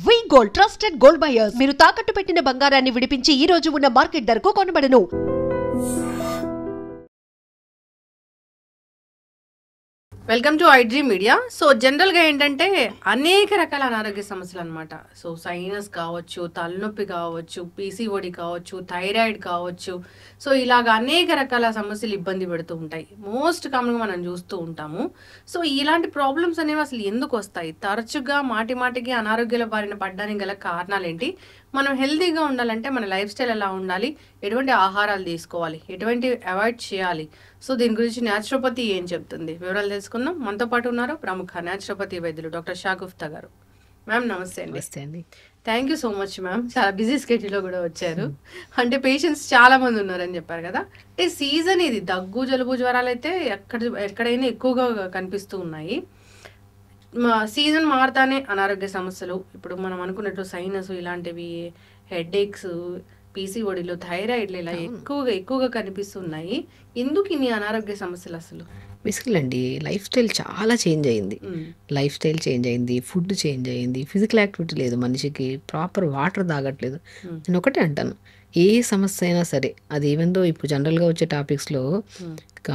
వి gold trusted gold buyers. మీరు తాకట్టు పెట్టిన బంగారాన్ని విడిపించి ఈ రోజు ఉన్న మార్కెట్ ధరకు కొనబడను. Welcome to iDream media. So జనరల్గా ఏంటంటే అనేక రకాల అనారోగ్య సమస్యలు అనమాట. సో సైనస్ కావచ్చు, తలనొప్పి కావచ్చు, పీసీఓడి కావచ్చు, థైరాయిడ్ కావచ్చు. సో ఇలాగ అనేక రకాల సమస్యలు ఇబ్బంది పెడుతూ ఉంటాయి. మోస్ట్ కామన్గా మనం చూస్తూ ఉంటాము. సో ఇలాంటి ప్రాబ్లమ్స్ అనేవి అసలు ఎందుకు వస్తాయి? తరచుగా మాటికి అనారోగ్యాల బారిన పడడానికి గల కారణాలు ఏంటి? మనం హెల్తీగా ఉండాలంటే మన లైఫ్ స్టైల్ ఎలా ఉండాలి, ఎటువంటి ఆహారాలు తీసుకోవాలి, ఎటువంటి అవాయిడ్ చేయాలి? సో దీని గురించి న్యాచురోపతి ఏం చెప్తుంది, వివరాలు తెలుసుకుందాం. మనతో పాటు ఉన్నారు ప్రముఖ న్యాచురోపతి వైద్యులు డాక్టర్ షాగుఫ్తా గారు. మ్యామ్ నమస్తే అండి. నమస్తే అండి. Thank you so much ma'am. చాలా బిజీ స్కెడ్యూల్లో కూడా వచ్చారు. అంటే పేషెంట్స్ చాలా మంది ఉన్నారని చెప్పారు కదా. అంటే సీజన్ ఇది, దగ్గు జలుబు జ్వరాలు అయితే ఎక్కడైనా ఎక్కువగా కనిపిస్తూ ఉన్నాయి. సీజన్ మారుతానే అనారోగ్య సమస్యలు, ఇప్పుడు మనం అనుకున్నట్టు సైనస్ ఇలాంటివి, హెడేక్స్, పీసీఓడిలో, థైరాయిడ్లు ఇలా ఎక్కువగా కనిపిస్తున్నాయి. ఎందుకు ఇన్ని అనారోగ్య సమస్యలు అసలు? బేసికల్ అండి, లైఫ్ స్టైల్ చాలా చేంజ్ అయింది. లైఫ్ స్టైల్ చేంజ్ అయింది, ఫుడ్ చేంజ్ అయింది, ఫిజికల్ యాక్టివిటీ లేదు, మనిషికి ప్రాపర్ వాటర్ తాగట్లేదు. నేను ఒకటే అంటాను, ఏ సమస్య అయినా సరే అది ఈవెన్ దో ఇప్పుడు జనరల్గా వచ్చే టాపిక్స్లో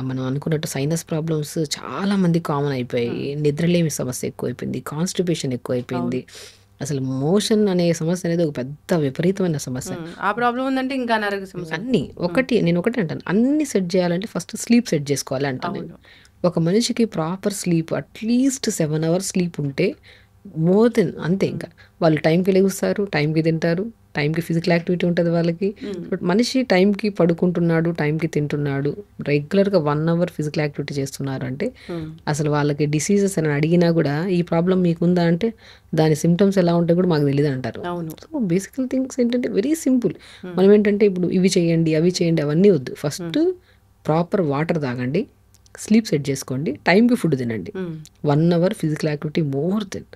మనం అనుకున్నట్టు సైనస్ ప్రాబ్లమ్స్ చాలా మంది కామన్ అయిపోయాయి. నిద్రలేమి సమస్య ఎక్కువైపోయింది, కాన్స్టిపేషన్ ఎక్కువైపోయింది. అసలు మోషన్ అనే సమస్య అనేది ఒక పెద్ద విపరీతమైన సమస్య. ఆ ప్రాబ్లం ఉందంటే ఇంకా అనారోగ్య సమస్య అన్ని నేను ఒకటే అంటాను, అన్ని సెట్ చేయాలంటే ఫస్ట్ స్లీప్ సెట్ చేసుకోవాలి అంటాను నేను. ఒక మనిషికి proper sleep at least 7 hours sleep ఉంటే మోర్ దెన్ అంతే. ఇంకా వాళ్ళు టైంకి లెగుస్తారు, టైంకి తింటారు, టైంకి ఫిజికల్ యాక్టివిటీ ఉంటుంది వాళ్ళకి. బట్ మనిషి టైంకి పడుకుంటున్నాడు, టైంకి తింటున్నాడు, రెగ్యులర్గా 1 hour ఫిజికల్ యాక్టివిటీ చేస్తున్నారు అంటే అసలు వాళ్ళకి డిసీజెస్ అని అడిగినా కూడా ఈ ప్రాబ్లం మీకుందా అంటే దాని సిమ్టమ్స్ ఎలా ఉంటాయి కూడా మాకు తెలియదు అంటారు. సో బేసికల్ థింగ్స్ ఏంటంటే వెరీ సింపుల్. మనం ఏంటంటే ఇప్పుడు ఇవి చేయండి అవి చేయండి అవన్నీ వద్దు. ఫస్ట్ ప్రాపర్ వాటర్ తాగండి, స్లీప్ సెట్ చేసుకోండి, టైంకి ఫుడ్ తినండి, 1 hour physical activity more than.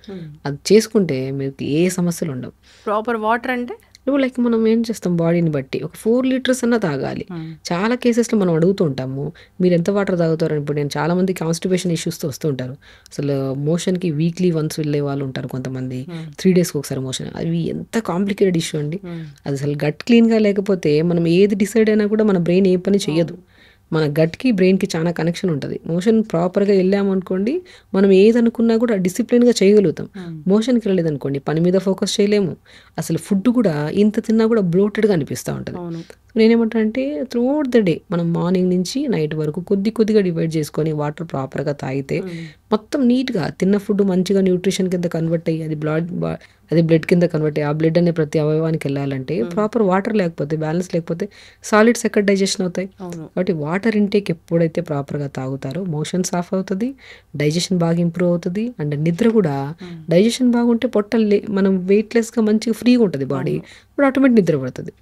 అది చేసుకుంటే మీకు ఏ సమస్యలు ఉండవు. ప్రాపర్ వాటర్ అంటే నువ్వు లైక్ మనం ఏం చేస్తాం, బాడీని బట్టి ఒక 4 liters అన్నా తాగాలి. చాలా కేసెస్లో మనం అడుగుతూ ఉంటాము మీరు ఎంత వాటర్ తాగుతారు. ఇప్పుడు నేను చాలా మంది కాన్స్టిపేషన్ ఇష్యూస్తో వస్తూ ఉంటారు. అసలు మోషన్కి వీక్లీ వన్స్ వెళ్ళే వాళ్ళు ఉంటారు, కొంతమంది 3 days ఒకసారి మోషన్. అవి ఎంత కాంప్లికేటెడ్ ఇష్యూ అండి. అది అసలు గట్ క్లీన్గా లేకపోతే మనం ఏది డిసైడ్ అయినా కూడా మన బ్రెయిన్ ఏ పని చేయదు. మన గట్కి బ్రెయిన్కి చాలా కనెక్షన్ ఉంటుంది. మోషన్ ప్రాపర్గా వెళ్ళామనుకోండి మనం ఏదనుకున్నా కూడా డిసిప్లిన్గా చేయగలుగుతాం. మోషన్కి వెళ్ళలేదు అనుకోండి పని మీద ఫోకస్ చేయలేము. అసలు ఫుడ్ కూడా ఇంత తిన్నా కూడా బ్లోటెడ్గా అనిపిస్తూ ఉంటుంది. నేనేమంటానంటే త్రూఅవుట్ ద డే మనం మార్నింగ్ నుంచి నైట్ వరకు కొద్దిగా డివైడ్ చేసుకొని వాటర్ ప్రాపర్గా తాగితే మొత్తం నీట్గా తిన్న ఫుడ్ మంచిగా న్యూట్రిషన్ కింద కన్వర్ట్ అయ్యి అది బ్లడ్ కింద కన్వర్ట్ అయ్యి ఆ బ్లడ్ అనే ప్రతి అవయవానికి వెళ్ళాలంటే ప్రాపర్ వాటర్ లేకపోతే, బ్యాలెన్స్ లేకపోతే సాలిడ్స్ ఎక్కడ డైజెషన్ అవుతాయి. కాబట్టి వాటర్ ఇంటేక్ ఎప్పుడైతే ప్రాపర్గా తాగుతారో మోషన్ సాఫ్ అవుతుంది, డైజెషన్ బాగా ఇంప్రూవ్ అవుతుంది. అండ్ నిద్ర కూడా డైజెషన్ బాగుంటే మనం వెయిట్లెస్గా మంచిగా ఫ్రీగా ఉంటుంది బాడీ, ఇప్పుడు ఆటోమేటిక్ నిద్ర పడుతుంది.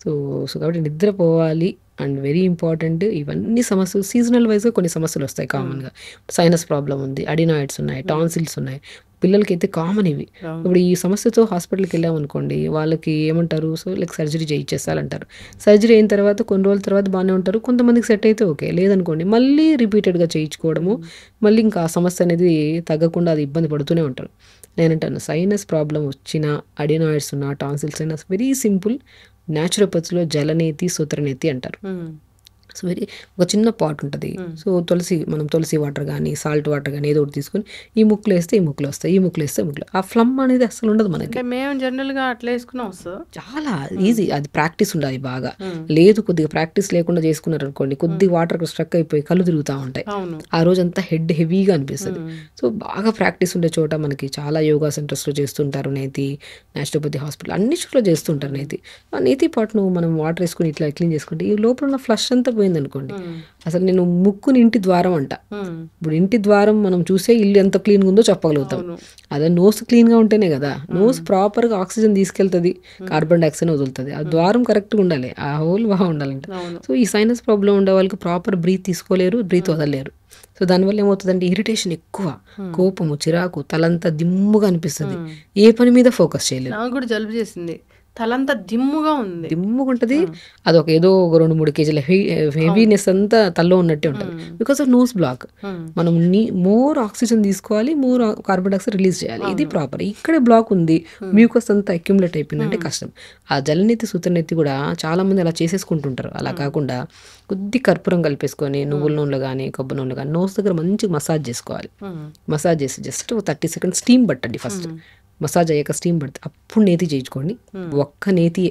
సో కాబట్టి నిద్రపోవాలి. And very important. ఇవన్నీ సమస్యలు సీజనల్ వైజ్గా కొన్ని సమస్యలు వస్తాయి కామన్గా. సైనస్ ప్రాబ్లం ఉంది, అడినాయిడ్స్ ఉన్నాయి, టాన్సిల్స్ ఉన్నాయి, పిల్లలకి అయితే కామన్ ఇవి. ఇప్పుడు ఈ సమస్యతో హాస్పిటల్కి వెళ్ళామనుకోండి వాళ్ళకి ఏమంటారు, సో లైక్ సర్జరీ చేయించేస్తారంటారు. సర్జరీ అయిన తర్వాత కొన్ని రోజుల తర్వాత బాగానే ఉంటారు, కొంతమందికి సెట్ అయితే ఓకే, లేదనుకోండి మళ్ళీ రిపీటెడ్గా చేయించుకోవడము, మళ్ళీ ఇంకా ఆ సమస్య అనేది తగ్గకుండా అది ఇబ్బంది పడుతూనే ఉంటారు. నేనంటాను సైనస్ ప్రాబ్లం వచ్చినా, అడినాయిడ్స్ ఉన్నా, టాన్సిల్స్ అయినా వెరీ సింపుల్. న్యాచురోపతిలో జలనేతి సూత్రనేతి అంటారు. సో వెరీ ఒక చిన్న పాట్ ఉంటుంది. సో తులసి వాటర్ కానీ సాల్ట్ వాటర్ కానీ ఏదో ఒకటి తీసుకొని ఈ ముక్కులు వేస్తే ఈ ముక్కులు వస్తాయి, ఈ ముక్కులు వేస్తే ముక్కులు. ఆ ఫ్లమ్ అనేది అసలు ఉండదు మనకి. మేము జనరల్గా అట్లా వేసుకున్నాం సార్. చాలా ఈజీ, అది ప్రాక్టీస్ ఉండాలి బాగా. లేదు కొద్దిగా ప్రాక్టీస్ లేకుండా చేసుకున్నారు అనుకోండి కొద్దిగా వాటర్ స్ట్రక్ అయిపోయి కళ్ళు తిరుగుతూ ఉంటాయి, ఆ రోజంతా హెడ్ హెవీగా అనిపిస్తుంది. సో బాగా ప్రాక్టీస్ ఉండే చోట మనకి చాలా యోగా సెంటర్స్లో చేస్తుంటారు నేతి, న్యాచురోపతి హాస్పిటల్ అన్ని చోట్ల చేస్తుంటారు నేతి. ఆ నేతి పాటును మనం వాటర్ వేసుకుని ఇట్లా క్లీన్ చేసుకుంటే ఈ లోపల ఉన్న ఫ్లష్ అంతా పోయిందనుకోండి. అసలు నేను ముక్కుని ఇంటి ద్వారం అంట. ఇప్పుడు ఇంటి ద్వారం మనం చూసే ఇల్లు ఎంత క్లీన్గా ఉందో చెప్పగలుగుతాం. అదే నోస్ క్లీన్గా ఉంటేనే కదా, నోస్ ప్రాపర్గా ఆక్సిజన్ తీసుకెళ్తుంది, కార్బన్ డైఆక్సైడ్ వదులుతుంది. ఆ ద్వారం కరెక్ట్గా ఉండాలి, ఆ హోల్ బాగా ఉండాలంట. సో ఈ సైనస్ ప్రాబ్లం ఉండే వాళ్ళకి ప్రాపర్ బ్రీత్ తీసుకోలేరు, బ్రీత్ వదలలేరు. సో దానివల్ల ఏమవుతుందంటే ఇరిటేషన్ ఎక్కువ, కోపము, చిరాకు, తలంతా దిమ్ముగా అనిపిస్తుంది, ఏ పని మీద ఫోకస్ చేయలేదు. నాకు కూడా జలుబు చేసింది తలంతా దిమ్ముగా ఉంది. దిమ్ముకుంటది. అదొక ఏదో ఒక 2-3 కేజీల హెవీనెస్ అంతా తల్లో ఉన్నట్టే ఉంటుంది. Because of nose block. మనం మోర్ ఆక్సిజన్ తీసుకోవాలి, మోర్ కార్బన్ డైఆక్సైడ్ రిలీజ్ చేయాలి. ఇది ప్రాపర్. ఇక్కడే బ్లాక్ ఉంది, మ్యూకస్ అంతా అక్యుములేట్ అయిపోయిందంటే కష్టం. ఆ జలనేతి సూత్రనేతి కూడా చాలా మంది అలా చేసేసుకుంటుంటారు. అలా కాకుండా కొద్ది కర్పూరం కలిపేసుకొని నువ్వుల నూనెలో కానీ కొబ్బరి నూనెలో కానీ నోస్ దగ్గర మంచిగా మసాజ్ చేసుకోవాలి. మసాజ్ చేసి జస్ట్ 30 సెకండ్స్ స్టీమ్ పట్టండి. ఫస్ట్ మసాజ్ అయ్యాక స్టీమ్ పడితే అప్పుడు నేతి చేయించుకోండి. ఒక్క నేతి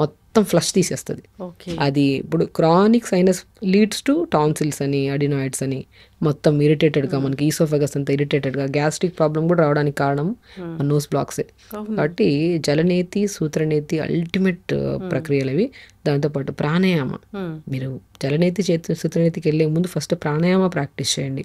మొత్తం ఫ్లష్ తీసేస్తుంది. అది ఇప్పుడు chronic sinus leads to tonsils అని, అడినాయిడ్స్ అని, మొత్తం ఇరిటేటెడ్గా మనకి ఈసోఫెగస్ అంతా ఇరిటేటెడ్గా గ్యాస్ట్రిక్ ప్రాబ్లం కూడా రావడానికి కారణం నోస్ బ్లాక్సే. కాబట్టి జలనేతి సూత్రనేతి అల్టిమేట్ ప్రక్రియలు అవి. దాంతోపాటు ప్రాణాయామ. మీరు జలనేతి సూత్రనేతికి వెళ్ళే ముందు ఫస్ట్ ప్రాణాయామ ప్రాక్టీస్ చేయండి.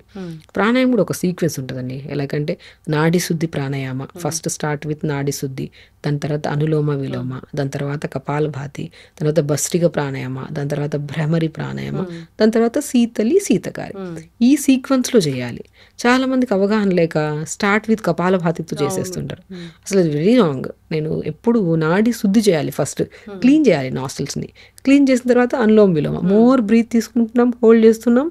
ప్రాణాయామం కూడా ఒక సీక్వెన్స్ ఉంటుందండి. ఎలాగంటే నాడి శుద్ధి ప్రాణాయామ. ఫస్ట్ స్టార్ట్ విత్ నాడి శుద్ధి, దాని తర్వాత అనులోమ విలోమ, దాని తర్వాత కపాలభాతి, దాని తర్వాత భస్త్రిక ప్రాణాయామ, దాని తర్వాత భ్రమరి ప్రాణాయామ, దాని తర్వాత శీతకారి. ఈ సీక్వెన్స్ లో చేయాలి. చాలా మందికి అవగాహన లేక స్టార్ట్ విత్ కపాలభాతితో చేసేస్తుంటారు. అసలు అది వెరీ రాంగ్. నేను ఎప్పుడు నాడి శుద్ధి చేయాలి, ఫస్ట్ క్లీన్ చేయాలి నాస్టిల్స్ ని. క్లీన్ చేసిన తర్వాత అనులోమ విలోమ, మోర్ బ్రీత్ తీసుకుంటున్నాం, హోల్డ్ చేస్తున్నాం,